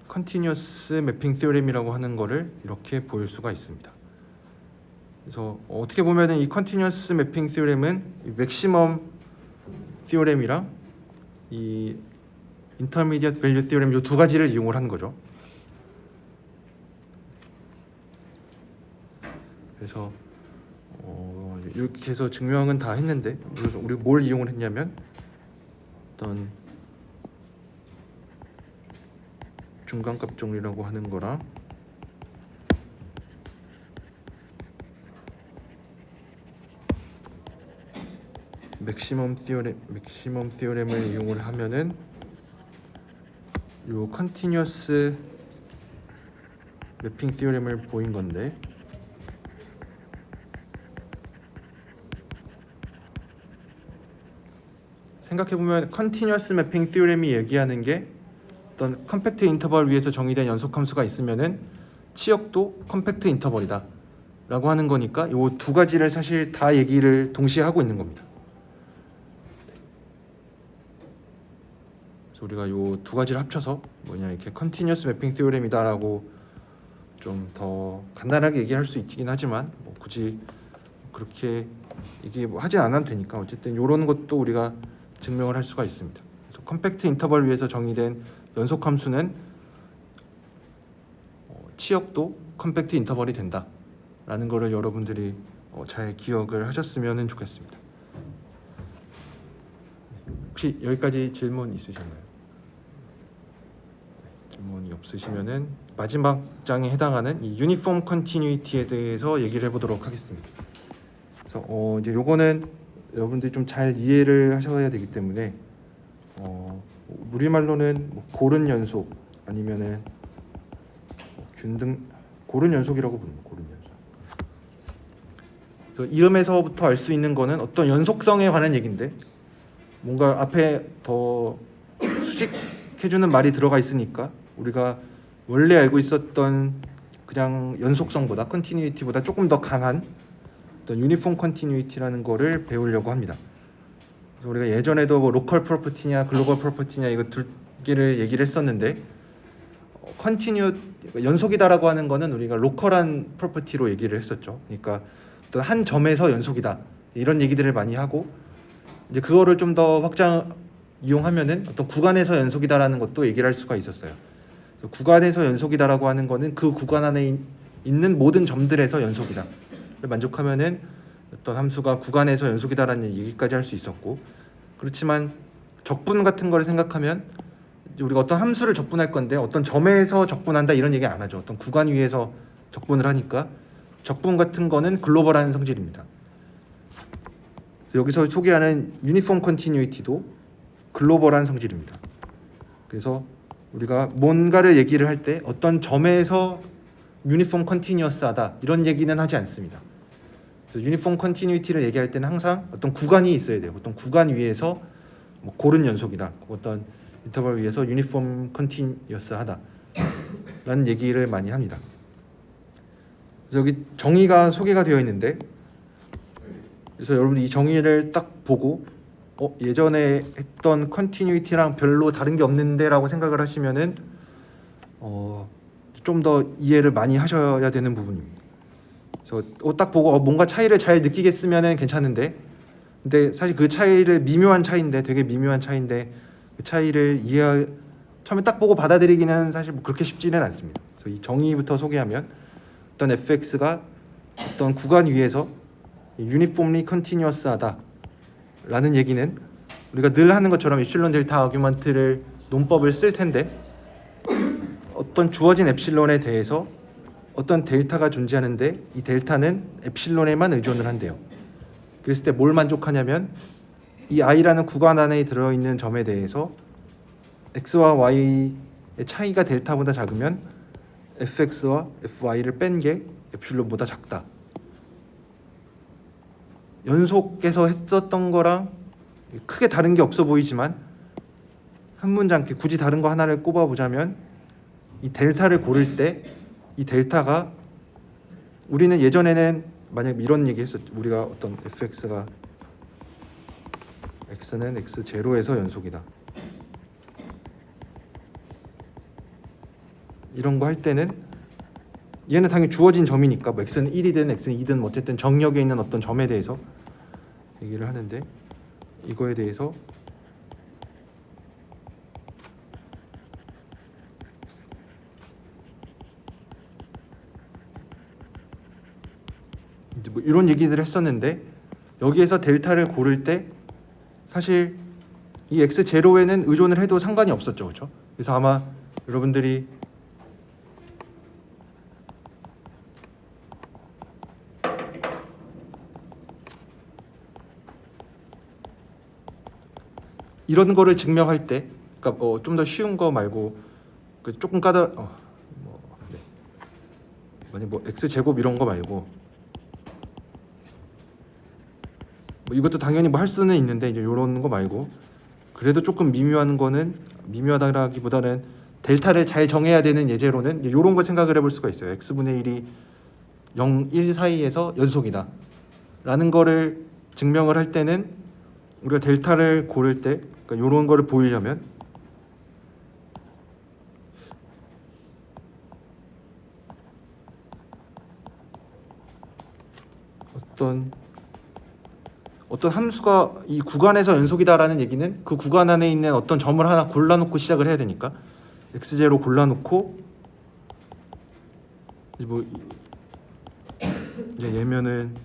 컨티뉴어스 매핑 티오렘이라고 하는 거를 이렇게 보일 수가 있습니다. 그래서 어떻게 보면은 이 컨티뉴어스 매핑 티오렘은 이 맥시멈 티오렘이랑 이 인터미디엇 밸류 티오렘 요 두 가지를 이용을 하는 거죠. 그래서 이렇게 해서 증명은 다 했는데 그래서 우리 뭘 이용을 했냐면 어떤 중간값 정리라고 하는 거랑 맥시멈 티오렘을 이용을 하면은 요 컨티뉴어스 매핑 티오렘을 보인 건데 생각해 보면 컨티뉴어스 매핑 티오렘이 얘기하는 게 어떤 컴팩트 인터벌 위에서 정의된 연속 함수가 있으면은 치역도 컴팩트 인터벌이다 라고 하는 거니까 요 두 가지를 사실 다 얘기를 동시에 하고 있는 겁니다. 그래서 우리가 요 두 가지를 합쳐서 뭐냐 이렇게 컨티뉴어스 매핑 티오렘이다라고 좀 더 간단하게 얘기할 수 있긴 하지만 뭐 굳이 그렇게 이게 뭐 하진 않아도 되니까 어쨌든 요런 것도 우리가 증명을 할 수가 있습니다. 그래서 컴팩트 인터벌 위에서 정의된 연속 함수는 치역도 컴팩트 인터벌이 된다라는 거를 여러분들이 잘 기억을 하셨으면 좋겠습니다. 혹시 여기까지 질문 있으신가요? 질문이 없으시면은 마지막 장에 해당하는 이 유니폼 컨티뉴이티에 대해서 얘기를 해보도록 하겠습니다. 그래서 이제 요거는 여러분들이 좀 잘 이해를 하셔야 되기 때문에 우리말로는 뭐 고른 연속 아니면은 균등 고른 연속이라고 부릅니다. 고른 연속. 그래서 이름에서부터 알 수 있는 거는 어떤 연속성에 관한 얘기인데 뭔가 앞에 더 수식해주는 말이 들어가 있으니까 우리가 원래 알고 있었던 그냥 연속성보다 컨티뉴이티보다 조금 더 강한 어떤 유니폼 컨티뉴이티라는 거를 배우려고 합니다. 그래서 우리가 예전에도 뭐 로컬 프로퍼티냐 글로벌 프로퍼티냐 이거 두 개를 얘기를 했었는데 컨티뉴 연속이다라고 하는 거는 우리가 로컬한 프로퍼티로 얘기를 했었죠. 그러니까 어떤 한 점에서 연속이다 이런 얘기들을 많이 하고 이제 그거를 좀 더 확장 이용하면은 어떤 구간에서 연속이다라는 것도 얘기를 할 수가 있었어요. 그래서 구간에서 연속이다라고 하는 거는 그 구간 안에 있는 모든 점들에서 연속이다를 만족하면은 어떤 함수가 구간에서 연속이다라는 얘기까지 할 수 있었고 그렇지만 적분 같은 거를 생각하면 우리가 어떤 함수를 적분할 건데 어떤 점에서 적분한다 이런 얘기 안 하죠. 어떤 구간 위에서 적분을 하니까 적분 같은 거는 글로벌한 성질입니다. 여기서 소개하는 유니폼 컨티뉴이티도 글로벌한 성질입니다. 그래서 우리가 뭔가를 얘기를 할 때 어떤 점에서 유니폼 컨티뉴어스하다 이런 얘기는 하지 않습니다. 그래서 유니폼 컨티뉴이티를 얘기할 때는 항상 어떤 구간이 있어야 돼요. 어떤 구간 위에서 뭐 고른 연속이다. 어떤 인터벌 위에서 유니폼 컨티뉴어스하다 라는 얘기를 많이 합니다. 그래서 여기 정의가 소개가 되어 있는데 그래서 여러분들 이 정의를 딱 보고 예전에 했던 컨티뉴이티랑 별로 다른 게 없는데 라고 생각을 하시면은 좀 더 이해를 많이 하셔야 되는 부분입니다. 그래서 딱 보고 뭔가 차이를 잘 느끼겠으면은 괜찮은데 근데 사실 그 차이를 미묘한 차이인데 되게 미묘한 차이인데 그 차이를 처음에 딱 보고 받아들이기는 사실 뭐 그렇게 쉽지는 않습니다. 그래서 이 정의부터 소개하면 어떤 fx가 어떤 구간 위에서 유니폼리 컨티뉴어스하다 라는 얘기는 우리가 늘 하는 것처럼 엡실론 델타 아규먼트를 논법을 쓸 텐데 어떤 주어진 엡실론에 대해서 어떤 델타가 존재하는데 이 델타는 엡실론에만 의존을 한대요. 그랬을 때 뭘 만족하냐면 이 i라는 구간 안에 들어있는 점에 대해서 x와 y의 차이가 델타보다 작으면 fx와 fy를 뺀 게 엡실론보다 작다. 연속해서 했었던 거랑 크게 다른 게 없어 보이지만 한 문장 굳이 다른 거 하나를 꼽아보자면 이 델타를 고를 때 이 델타가 우리는 예전에는 만약 이런 얘기 했었죠. 우리가 어떤 fx가 x는 x0에서 연속이다 이런 거 할 때는 얘는 당연히 주어진 점이니까 뭐 x는 1이든 x는 2든 어쨌든 정역에 있는 어떤 점에 대해서 얘기를 하는데 이거에 대해서 이제 뭐 이런 얘기들을 했었는데 여기에서 델타를 고를 때 사실 이 x0에는 의존을 해도 상관이 없었죠. 그렇죠? 그래서 아마 여러분들이 이런 거를 증명할 때 그러니까 좀 더 쉬운 거 말고 조금 만약 뭐 x 제곱 이런 거 말고 뭐 이것도 당연히 뭐 할 수는 있는데 이제 이런 거 말고 그래도 조금 미묘하다기보다는 델타를 잘 정해야 되는 예제로는 이런 걸 생각을 해볼 수가 있어요. x분의 1이 0, 1 사이에서 연속이다 라는 거를 증명을 할 때는 우리가 델타를 고를 때 그러니까 이런 거를 보이려면 어떤 함수가 이 구간에서 연속이다라는 얘기는 그 구간 안에 있는 어떤 점을 하나 골라놓고 시작을 해야 되니까 x제로 골라놓고 뭐 이제 얘면은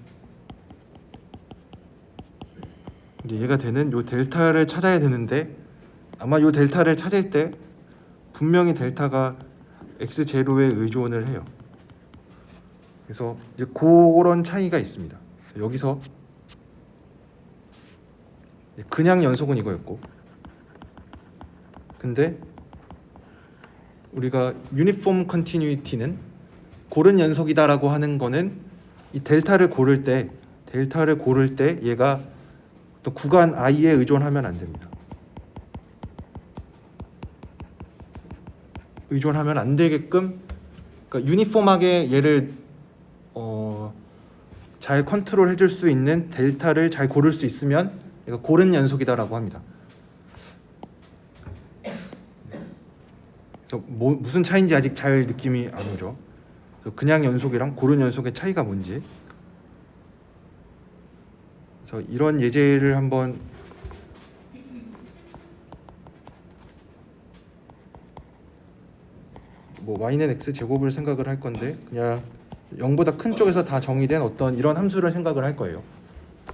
이제 얘가 되는 요 델타를 찾아야 되는데 아마 요 델타를 찾을 때 분명히 델타가 x제로에 의존을 해요. 그래서 이제 그런 차이가 있습니다. 여기서 그냥 연속은 이거였고, 근데 우리가 유니폼 컨티뉴이티는 고른 연속이다라고 하는 거는 이 델타를 고를 때 얘가 또 구간 i에 의존하면 안 됩니다. 의존하면 안 되게끔 그러니까 유니폼하게 얘를 잘 컨트롤 해줄 수 있는 델타를 잘 고를 수 있으면 얘가 고른 연속이다라고 합니다. 그래서 무슨 차이인지 아직 잘 느낌이 안 오죠. 그래서 그냥 연속이랑 고른 연속의 차이가 뭔지. 그래서 이런 예제를 한번 뭐 y는 x 제곱을 생각을 할 건데 그냥 0보다 큰 쪽에서 다 정의된 어떤 이런 함수를 생각을 할 거예요.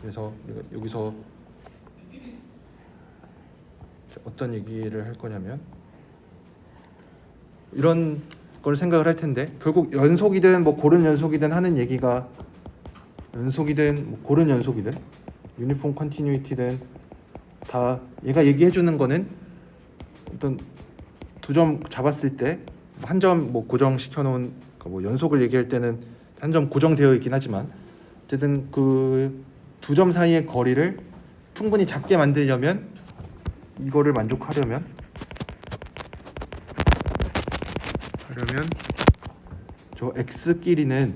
그래서 여기서 어떤 얘기를 할 거냐면 이런 걸 생각을 할 텐데 결국 연속이든 뭐 고른 연속이든 하는 얘기가 연속이든 뭐 고른 연속이든 유니폼 컨티뉴이티든 다 얘가 얘기해 주는 거는 어떤 두 점 잡았을 때 한 점 뭐 고정시켜 놓은 뭐 연속을 얘기할 때는 한 점 고정되어 있긴 하지만 어쨌든 그 두 점 사이의 거리를 충분히 작게 만들려면 이거를 만족하려면 저 x끼리는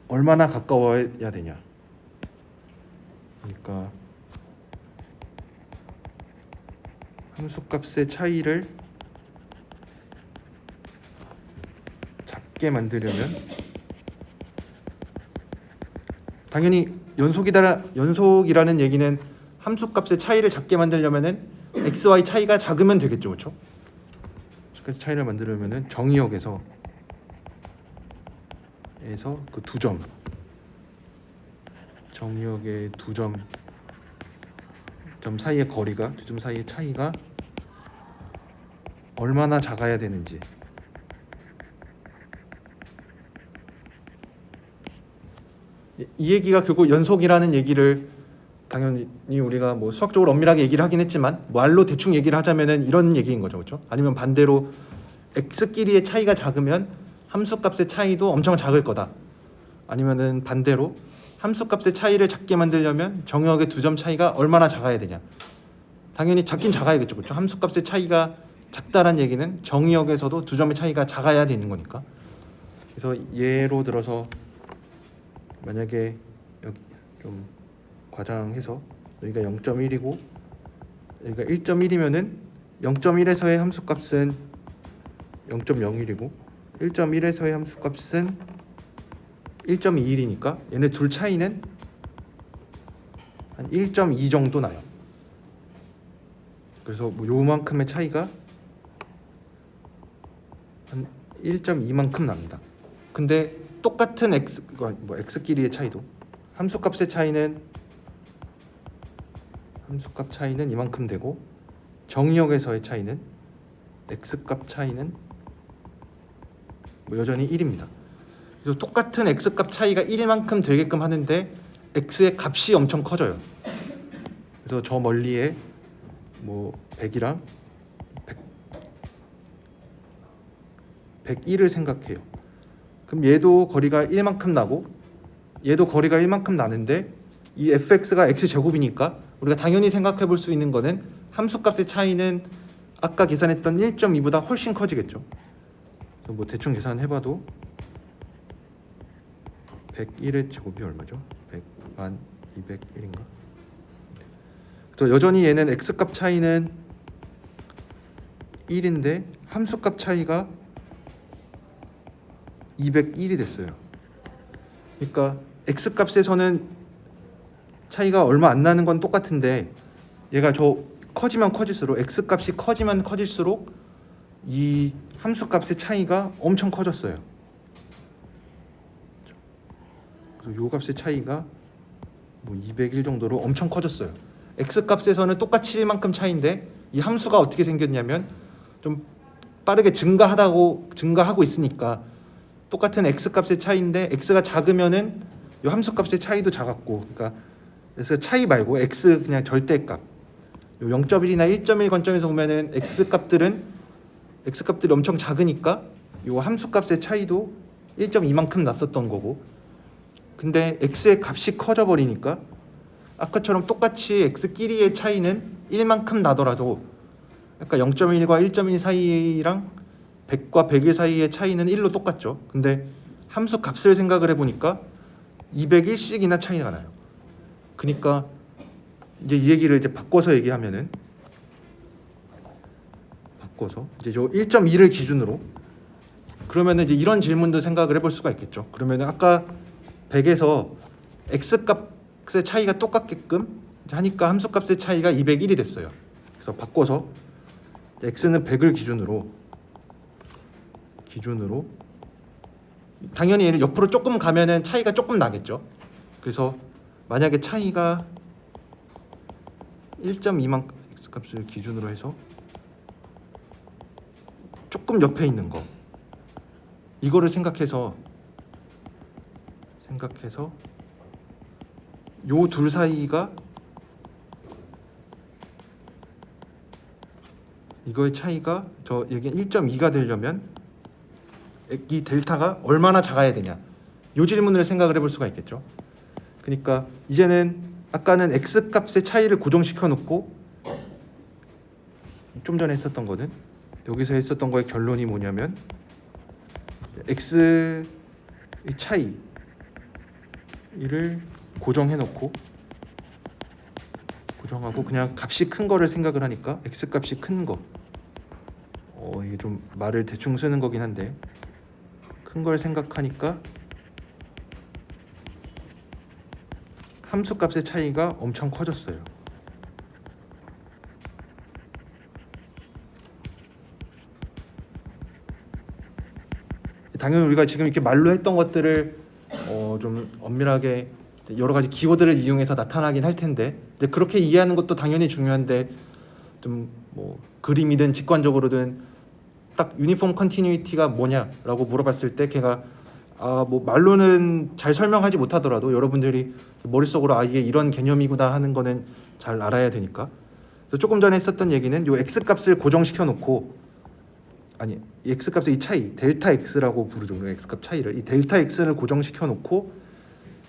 얼마나 가까워야 되냐. 그러니까 함수값의 차이를 작게 만들려면 당연히 연속이라는 얘기는 함수값의 차이를 작게 만들려면은 x, y 차이가 작으면 되겠죠, 그렇죠? 그 차이를 만들려면은 정의역에서 그 두 점, 정의역의 두 점 사이의 거리가 두 점 사이의 차이가 얼마나 작아야 되는지. 이 얘기가 결국 연속이라는 얘기를 당연히 우리가 뭐 수학적으로 엄밀하게 얘기를 하긴 했지만 말로 대충 얘기를 하자면은 이런 얘기인 거죠, 그렇죠? 아니면 반대로 x끼리의 차이가 작으면 함수값의 차이도 엄청 작을 거다. 아니면은 반대로 함수값의 차이를 작게 만들려면 정의역의 두 점 차이가 얼마나 작아야 되냐. 당연히 작긴 작아야겠죠, 그렇죠? 함수값의 차이가 작다란 얘기는 정의역에서도 두 점의 차이가 작아야 되는 거니까. 그래서 예로 들어서 만약에 여기 좀 과장해서 여기가 0.1이고 여기가 1.1이면은 0.1에서의 함수값은 0.01이고 1.1에서의 함수값은 1.21이니까 얘네 둘 차이는 한 1.2 정도 나요. 그래서 뭐 요만큼의 차이가 한 1.2만큼 납니다. 근데 똑같은 x끼리의 차이도 함수값의 차이는 함수값 차이는 이만큼 되고 정의역에서의 차이는 x값 차이는 뭐 여전히 1입니다. 그래서 똑같은 x값 차이가 1만큼 되게끔 하는데 x의 값이 엄청 커져요. 그래서 저 멀리에 뭐 100이랑 101을 생각해요. 그럼 얘도 거리가 1만큼 나고 얘도 거리가 1만큼 나는데 이 fx가 x제곱이니까 우리가 당연히 생각해 볼 수 있는 거는 함수값의 차이는 아까 계산했던 1.2보다 훨씬 커지겠죠. 뭐 대충 계산해봐도 101의 제곱이 얼마죠? 100만 201인가? 또 여전히 얘는 x값 차이는 1인데 함수값 차이가 201이 됐어요. 그러니까 x값에서는 차이가 얼마 안 나는 건 똑같은데 얘가 저 커지면 커질수록 x값이 커지면 커질수록 이 함수값의 차이가 엄청 커졌어요. 그래서 요 값의 차이가 뭐 201 정도로 엄청 커졌어요. x값에서는 똑같이 1만큼 차이인데 이 함수가 어떻게 생겼냐면 좀 빠르게 증가하고 있으니까 똑같은 x값의 차이인데 x가 작으면은 이 함수값의 차이도 작았고, 그러니까 그래서 차이 말고 x 그냥 절대값 0.1이나 1.1 관점에서 보면은 x값들이 엄청 작으니까 이 함수값의 차이도 1.2만큼 났었던 거고, 근데 x의 값이 커져 버리니까 아까처럼 똑같이 x끼리의 차이는 1만큼 나더라도 그러니까 0.1과 1.1 사이랑 100과 101 사이의 차이는 1로 똑같죠. 근데 함수 값을 생각을 해보니까 201씩이나 차이가 나요. 그러니까 이제 이 얘기를 이제 바꿔서 얘기하면은 이제 요 1.2를 기준으로 그러면은 이제 이런 질문도 생각을 해볼 수가 있겠죠. 그러면은 아까 100에서 x값의 차이가 똑같게끔 하니까 함수값의 차이가 201이 됐어요. 그래서 바꿔서 x는 100을 기준으로 당연히 얘를 옆으로 조금 가면은 차이가 조금 나겠죠. 그래서 만약에 차이가 1.2만 x값을 기준으로 해서 조금 옆에 있는 거 이거를 생각해서 요 둘 사이가 이거의 차이가 저 여기 1.2가 되려면 이 델타가 얼마나 작아야 되냐 요 질문을 생각을 해볼 수가 있겠죠. 그러니까 이제는 아까는 x값의 차이를 고정시켜 놓고 좀 전에 했었던 거는 여기서 했었던 거의 결론이 뭐냐면 x의 차이를 고정하고 그냥 값이 큰 거를 생각을 하니까 x값이 큰 거 이게 좀 말을 대충 쓰는 거긴 한데 큰 걸 생각하니까 함수값의 차이가 엄청 커졌어요. 당연히 우리가 지금 이렇게 말로 했던 것들을 좀 엄밀하게 여러 가지 키워드를 이용해서 나타나긴 할 텐데 이제 그렇게 이해하는 것도 당연히 중요한데 좀 뭐 그림이든 직관적으로든 딱 유니폼 컨티뉴이티가 뭐냐라고 물어봤을 때 걔가 뭐 말로는 잘 설명하지 못하더라도 여러분들이 머릿속으로 이게 이런 개념이구나 하는 거는 잘 알아야 되니까. 그래서 조금 전에 했었던 얘기는 요 x값을 고정시켜 놓고 이 x값의 이 차이 델타 x라고 부르죠. 우리가 x값 차이를 이 델타 x를 고정시켜 놓고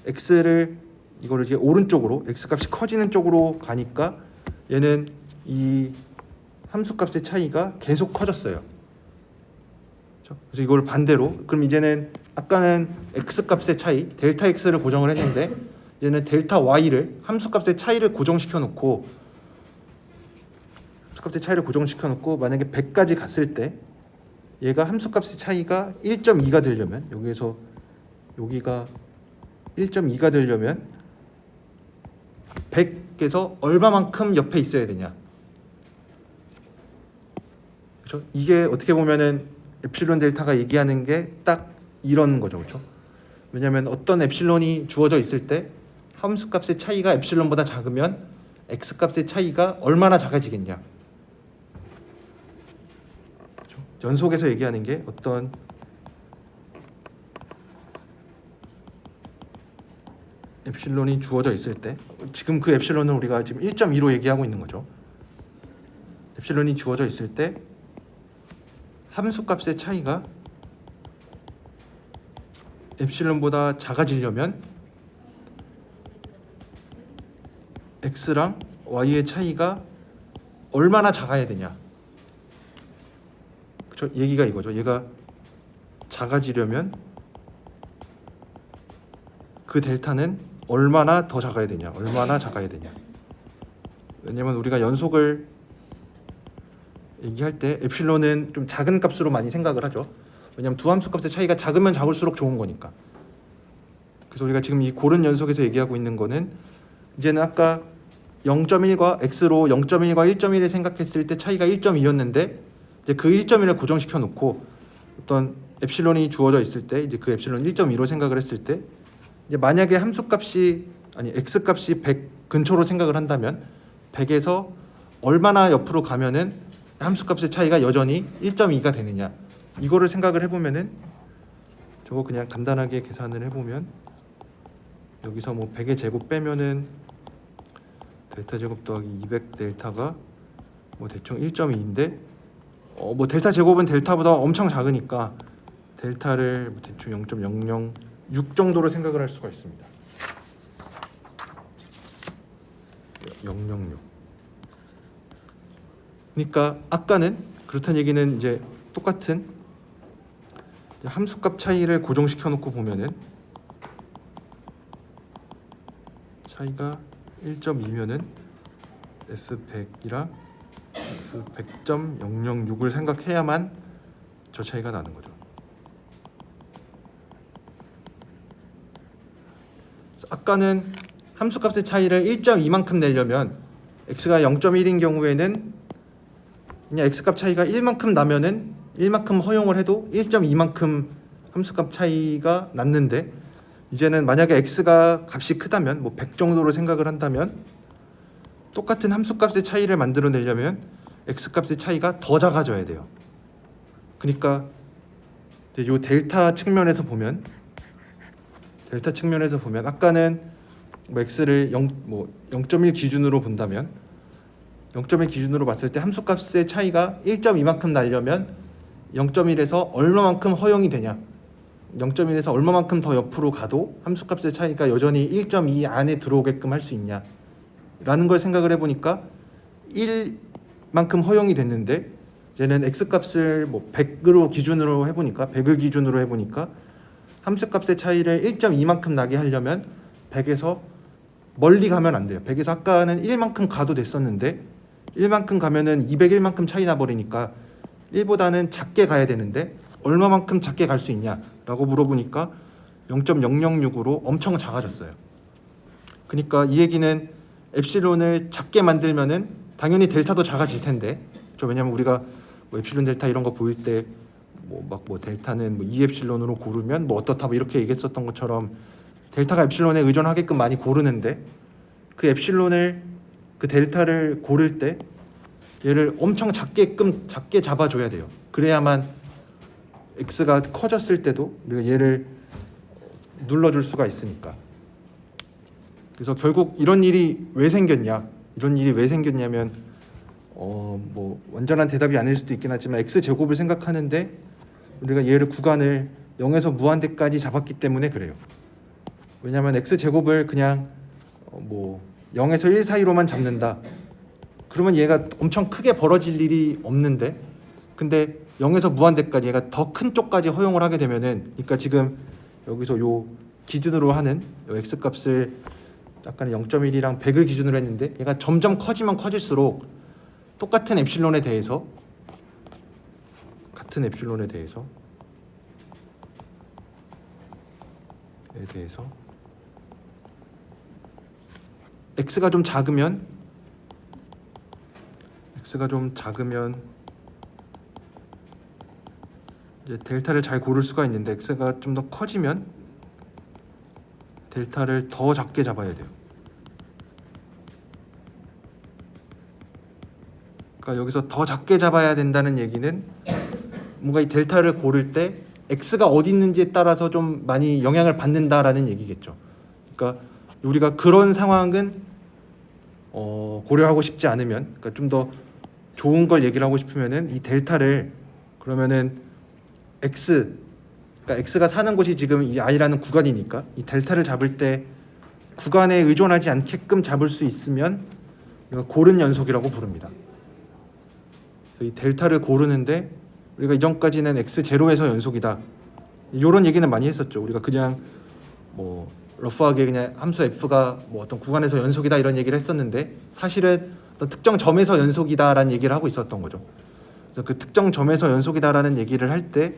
x를 이거를 이제 오른쪽으로 x값이 커지는 쪽으로 가니까 얘는 이 함수값의 차이가 계속 커졌어요. 그렇죠? 그래서 이걸 반대로 그럼 이제는 아까는 x값의 차이 델타 x를 고정을 했는데 얘는 델타 y를 함수값의 차이를 고정시켜 놓고 만약에 100까지 갔을 때 얘가 함수값의 차이가 1.2가 되려면 여기에서 여기가 1.2가 되려면 100에서 얼마만큼 옆에 있어야 되냐. 그렇죠? 이게 어떻게 보면은 엡실론 델타가 얘기하는 게 딱 이런 거죠. 그렇죠? 왜냐하면 어떤 엡실론이 주어져 있을 때 함수값의 차이가 엡실론보다 작으면 x값의 차이가 얼마나 작아지겠냐. 그렇죠? 연속해서 얘기하는 게 어떤 엡실론이 주어져 있을 때 지금 그 엡실론은 우리가 지금 1.2로 얘기하고 있는 거죠. 엡실론이 주어져 있을 때 함수값의 차이가 엡실론보다 작아지려면 x랑 y의 차이가 얼마나 작아야 되냐. 저 얘기가 이거죠. 얘가 작아지려면 그 델타는 얼마나 더 작아야 되냐. 얼마나 작아야 되냐. 왜냐면 우리가 연속을 얘기할 때 엡실론은 좀 작은 값으로 많이 생각을 하죠. 왜냐면 두 함수 값의 차이가 작으면 작을수록 좋은 거니까. 그래서 우리가 지금 이 고른 연속에서 얘기하고 있는 거는 이제는 아까 0.1과 x로 0.1과 1.1을 생각했을 때 차이가 1.2였는데 이제 그 1.1을 고정시켜 놓고 어떤 엡실론이 주어져 있을 때 이제 그 엡실론 1.2로 생각을 했을 때 이제 만약에 함수 값이 x 값이 100 근처로 생각을 한다면 100에서 얼마나 옆으로 가면은 함수 값의 차이가 여전히 1.2가 되느냐. 이거를 생각을 해보면은 저거 그냥 간단하게 계산을 해보면 여기서 뭐 100의 제곱 빼면은 델타 제곱 더하기 200 델타가 뭐 대충 1.2인데 뭐 델타 제곱은 델타보다 엄청 작으니까 델타를 뭐 대충 0.006 정도로 생각을 할 수가 있습니다. 006. 그러니까 아까는 그렇다는 얘기는 이제 똑같은 함수값 차이를 고정시켜 놓고 보면은 차이가 1.2면은 F100이랑 F100.006을 생각해야만 저 차이가 나는 거죠. 아까는 함수값의 차이를 1.2만큼 내려면 x가 0.1인 경우에는 그냥 x값 차이가 1만큼 나면은 1만큼 허용을 해도 1.2만큼 함수값 차이가 났는데 이제는 만약에 x가 값이 크다면 뭐 100 정도로 생각을 한다면 똑같은 함수값의 차이를 만들어내려면 x값의 차이가 더 작아져야 돼요. 그러니까 이 델타 측면에서 보면 아까는 뭐 x를 0.1 기준으로 본다면 0.1 기준으로 봤을 때 함수값의 차이가 1.2만큼 나려면 0.1에서 얼마만큼 허용이 되냐. 0.1에서 얼마만큼 더 옆으로 가도 함수값의 차이가 여전히 1.2 안에 들어오게끔 할 수 있냐 라는 걸 생각을 해보니까 1만큼 허용이 됐는데 얘는 x값을 뭐 100으로 기준으로 해보니까 100을 기준으로 해보니까 함수값의 차이를 1.2만큼 나게 하려면 100에서 멀리 가면 안 돼요. 100에서 아까는 1만큼 가도 됐었는데 1만큼 가면은 201만큼 차이 나버리니까 1보다는 작게 가야 되는데 얼마만큼 작게 갈 수 있냐라고 물어보니까 0.006으로 엄청 작아졌어요. 그러니까 이 얘기는 엡실론을 작게 만들면은 당연히 델타도 작아질 텐데 왜냐면 우리가 뭐 엡실론 델타 이런 거 보일 때 뭐 델타는 뭐 2엡실론으로 고르면 뭐 어떻다 뭐 이렇게 얘기했었던 것처럼 델타가 엡실론에 의존하게끔 많이 고르는데 그 엡실론을 그 델타를 고를 때 얘를 엄청 작게 잡아줘야 돼요. 그래야만 x가 커졌을 때도 우리가 얘를 눌러줄 수가 있으니까. 그래서 결국 이런 일이 왜 생겼냐면 뭐 완전한 대답이 아닐 수도 있긴 하지만 x 제곱을 생각하는데 우리가 얘를 구간을 0에서 무한대까지 잡았기 때문에 그래요. 왜냐하면 x 제곱을 그냥 뭐 0에서 1 사이로만 잡는다. 그러면 얘가 엄청 크게 벌어질 일이 없는데 근데 0에서 무한대까지 얘가 더 큰 쪽까지 허용을 하게 되면은 그러니까 지금 여기서 요 기준으로 하는 요 x값을 약간 0.1이랑 100을 기준으로 했는데 얘가 점점 커지면 커질수록 똑같은 엡실론에 대해서 x가 좀 작으면 이제 델타를 잘 고를 수가 있는데 x가 좀 더 커지면 델타를 더 작게 잡아야 돼요. 그러니까 여기서 더 작게 잡아야 된다는 얘기는 뭔가 이 델타를 고를 때 x가 어디 있는지에 따라서 좀 많이 영향을 받는다라는 얘기겠죠. 그러니까 우리가 그런 상황은 고려하고 싶지 않으면, 그러니까 좀 더 좋은 걸 얘기를 하고 싶으면은 이 델타를 그러면은 그러니까 x가 사는 곳이 지금 이 i라는 구간이니까 이 델타를 잡을 때 구간에 의존하지 않게끔 잡을 수 있으면 우리가 고른 연속이라고 부릅니다. 그래서 이 델타를 고르는데 우리가 이전까지는 x0에서 연속이다 이런 얘기는 많이 했었죠. 우리가 그냥 뭐 러프하게 그냥 함수 f가 뭐 어떤 구간에서 연속이다 이런 얘기를 했었는데 사실은 어떤 특정 점에서 연속이다라는 얘기를 하고 있었던 거죠. 그래서 그 특정 점에서 연속이다라는 얘기를 할 때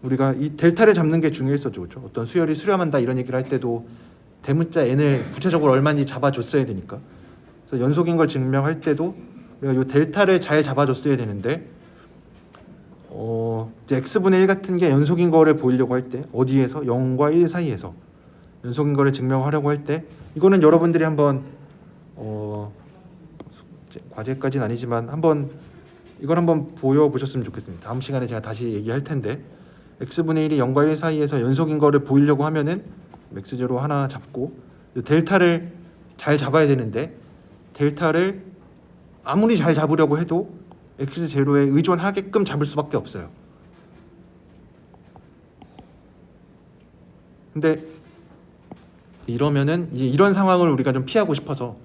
우리가 이 델타를 잡는 게 중요했었죠. 그렇죠? 어떤 수열이 수렴한다 이런 얘기를 할 때도 대문자 n을 구체적으로 얼마인지 잡아줬어야 되니까. 그래서 연속인 걸 증명할 때도 우리가 이 델타를 잘 잡아줬어야 되는데 이제 x분의 1 같은 게 연속인 거를 보이려고 할 때 어디에서 0과 1 사이에서 연속인 거를 증명하려고 할 때 이거는 여러분들이 한번 과제까지는 아니지만 한번 이걸 한번 보여보셨으면 좋겠습니다. 다음 시간에 제가 다시 얘기할 텐데 x분의 1이 0과 1 사이에서 연속인 거를 보이려고 하면은 x0 하나 잡고 델타를 잘 잡아야 되는데 델타를 아무리 잘 잡으려고 해도 x0에 의존하게끔 잡을 수밖에 없어요. 근데 이러면은 이런 상황을 우리가 좀 피하고 싶어서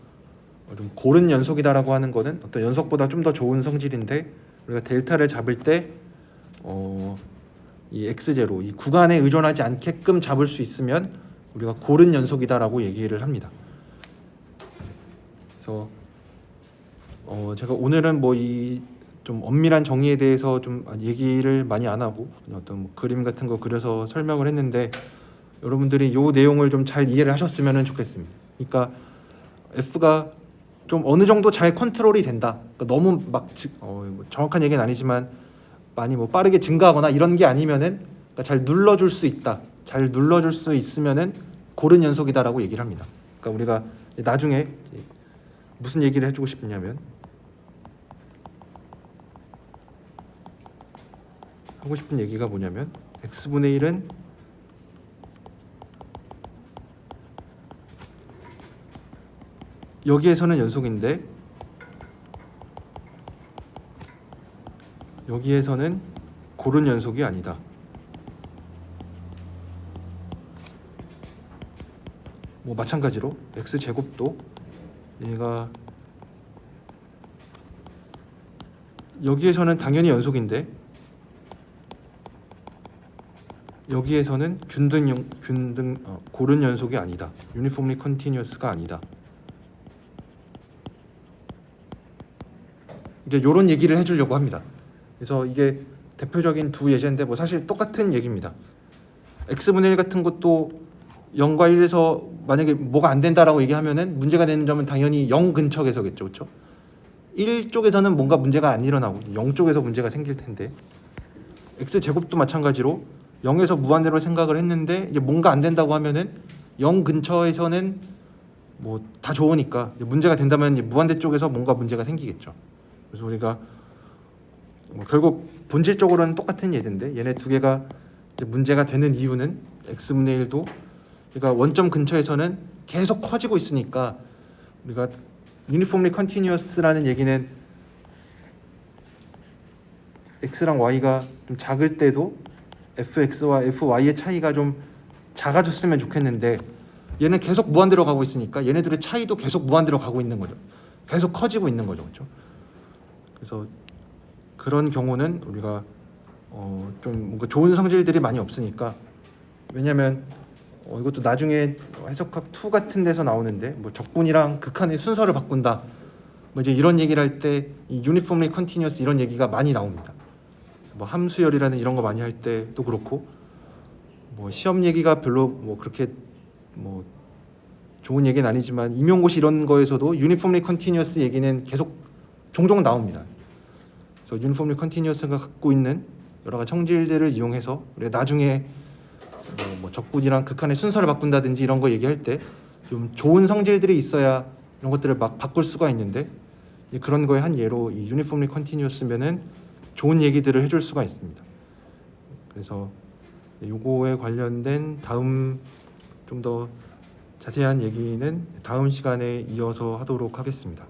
좀 고른 연속이다라고 하는 거는 어떤 연속보다 좀 더 좋은 성질인데 우리가 델타를 잡을 때 이 x0 이 구간에 의존하지 않게끔 잡을 수 있으면 우리가 고른 연속이다라고 얘기를 합니다. 그래서 제가 오늘은 뭐 이 좀 엄밀한 정의에 대해서 좀 얘기를 많이 안 하고 어떤 뭐 그림 같은 거 그려서 설명을 했는데 여러분들이 이 내용을 좀 잘 이해를 하셨으면 좋겠습니다. 그러니까 F가 좀 어느 정도 잘 컨트롤이 된다. 그러니까 너무 막 뭐 정확한 얘기는 아니지만 많이 뭐 빠르게 증가하거나 이런 게 아니면은 그러니까 잘 눌러줄 수 있다. 잘 눌러줄 수 있으면은 고른 연속이다라고 얘기를 합니다. 그러니까 우리가 나중에 무슨 얘기를 해주고 싶냐면 하고 싶은 얘기가 뭐냐면 x분의 1은 여기에서는 연속인데 여기에서는 고른 연속이 아니다. 뭐 마찬가지로 x제곱도 얘가 여기에서는 당연히 연속인데 여기에서는 고른 연속이 아니다. 유니폼리 컨티뉴어스가 아니다. 이제 이런 얘기를 해주려고 합니다. 그래서 이게 대표적인 두 예제인데 뭐 사실 똑같은 얘기입니다. x분의 1 같은 것도 0과 1에서 만약에 뭐가 안 된다라고 얘기하면은 문제가 되는 점은 당연히 0 근처에서겠죠, 그렇죠? 1 쪽에서는 뭔가 문제가 안 일어나고 0 쪽에서 문제가 생길 텐데 x 제곱도 마찬가지로 0에서 무한대로 생각을 했는데 이제 뭔가 안 된다고 하면은 0 근처에서는 뭐 다 좋으니까 문제가 된다면 이제 무한대 쪽에서 뭔가 문제가 생기겠죠. 그래서 우리가 뭐 결국 본질적으로는 똑같은 예인데 얘네 두 개가 이제 문제가 되는 이유는 x분의 1도 그러니까 원점 근처에서는 계속 커지고 있으니까 우리가 유니폼리 컨티뉴어스라는 얘기는 x랑 y가 좀 작을 때도 fx와 fy의 차이가 좀 작아졌으면 좋겠는데 얘는 계속 무한대로 가고 있으니까 얘네들의 차이도 계속 무한대로 가고 있는 거죠. 계속 커지고 있는 거죠, 그렇죠? 그래서 그런 경우는 우리가 좀 뭔가 좋은 성질들이 많이 없으니까 왜냐하면 이것도 나중에 해석학 2 같은 데서 나오는데 뭐 적분이랑 극한의 순서를 바꾼다 뭐 이제 이런 얘기를 할 때 이 유니폼리 컨티뉴어스 이런 얘기가 많이 나옵니다. 뭐 함수열이라는 이런 거 많이 할 때도 그렇고 뭐 시험 얘기가 별로 뭐 그렇게 뭐 좋은 얘기는 아니지만 임용고시 이런 거에서도 유니폼리 컨티뉴어스 얘기는 계속 종종 나옵니다. 그래서 유니폼리 컨티뉴어스가 갖고 있는 여러 가지 성질들을 이용해서 우리가 나중에 뭐 적분이랑 극한의 순서를 바꾼다든지 이런 거 얘기할 때 좀 좋은 성질들이 있어야 이런 것들을 막 바꿀 수가 있는데 그런 거에 한 예로 이 유니폼리 컨티뉴어스면은 좋은 얘기들을 해줄 수가 있습니다. 그래서 요거에 관련된 다음 좀 더 자세한 얘기는 다음 시간에 이어서 하도록 하겠습니다.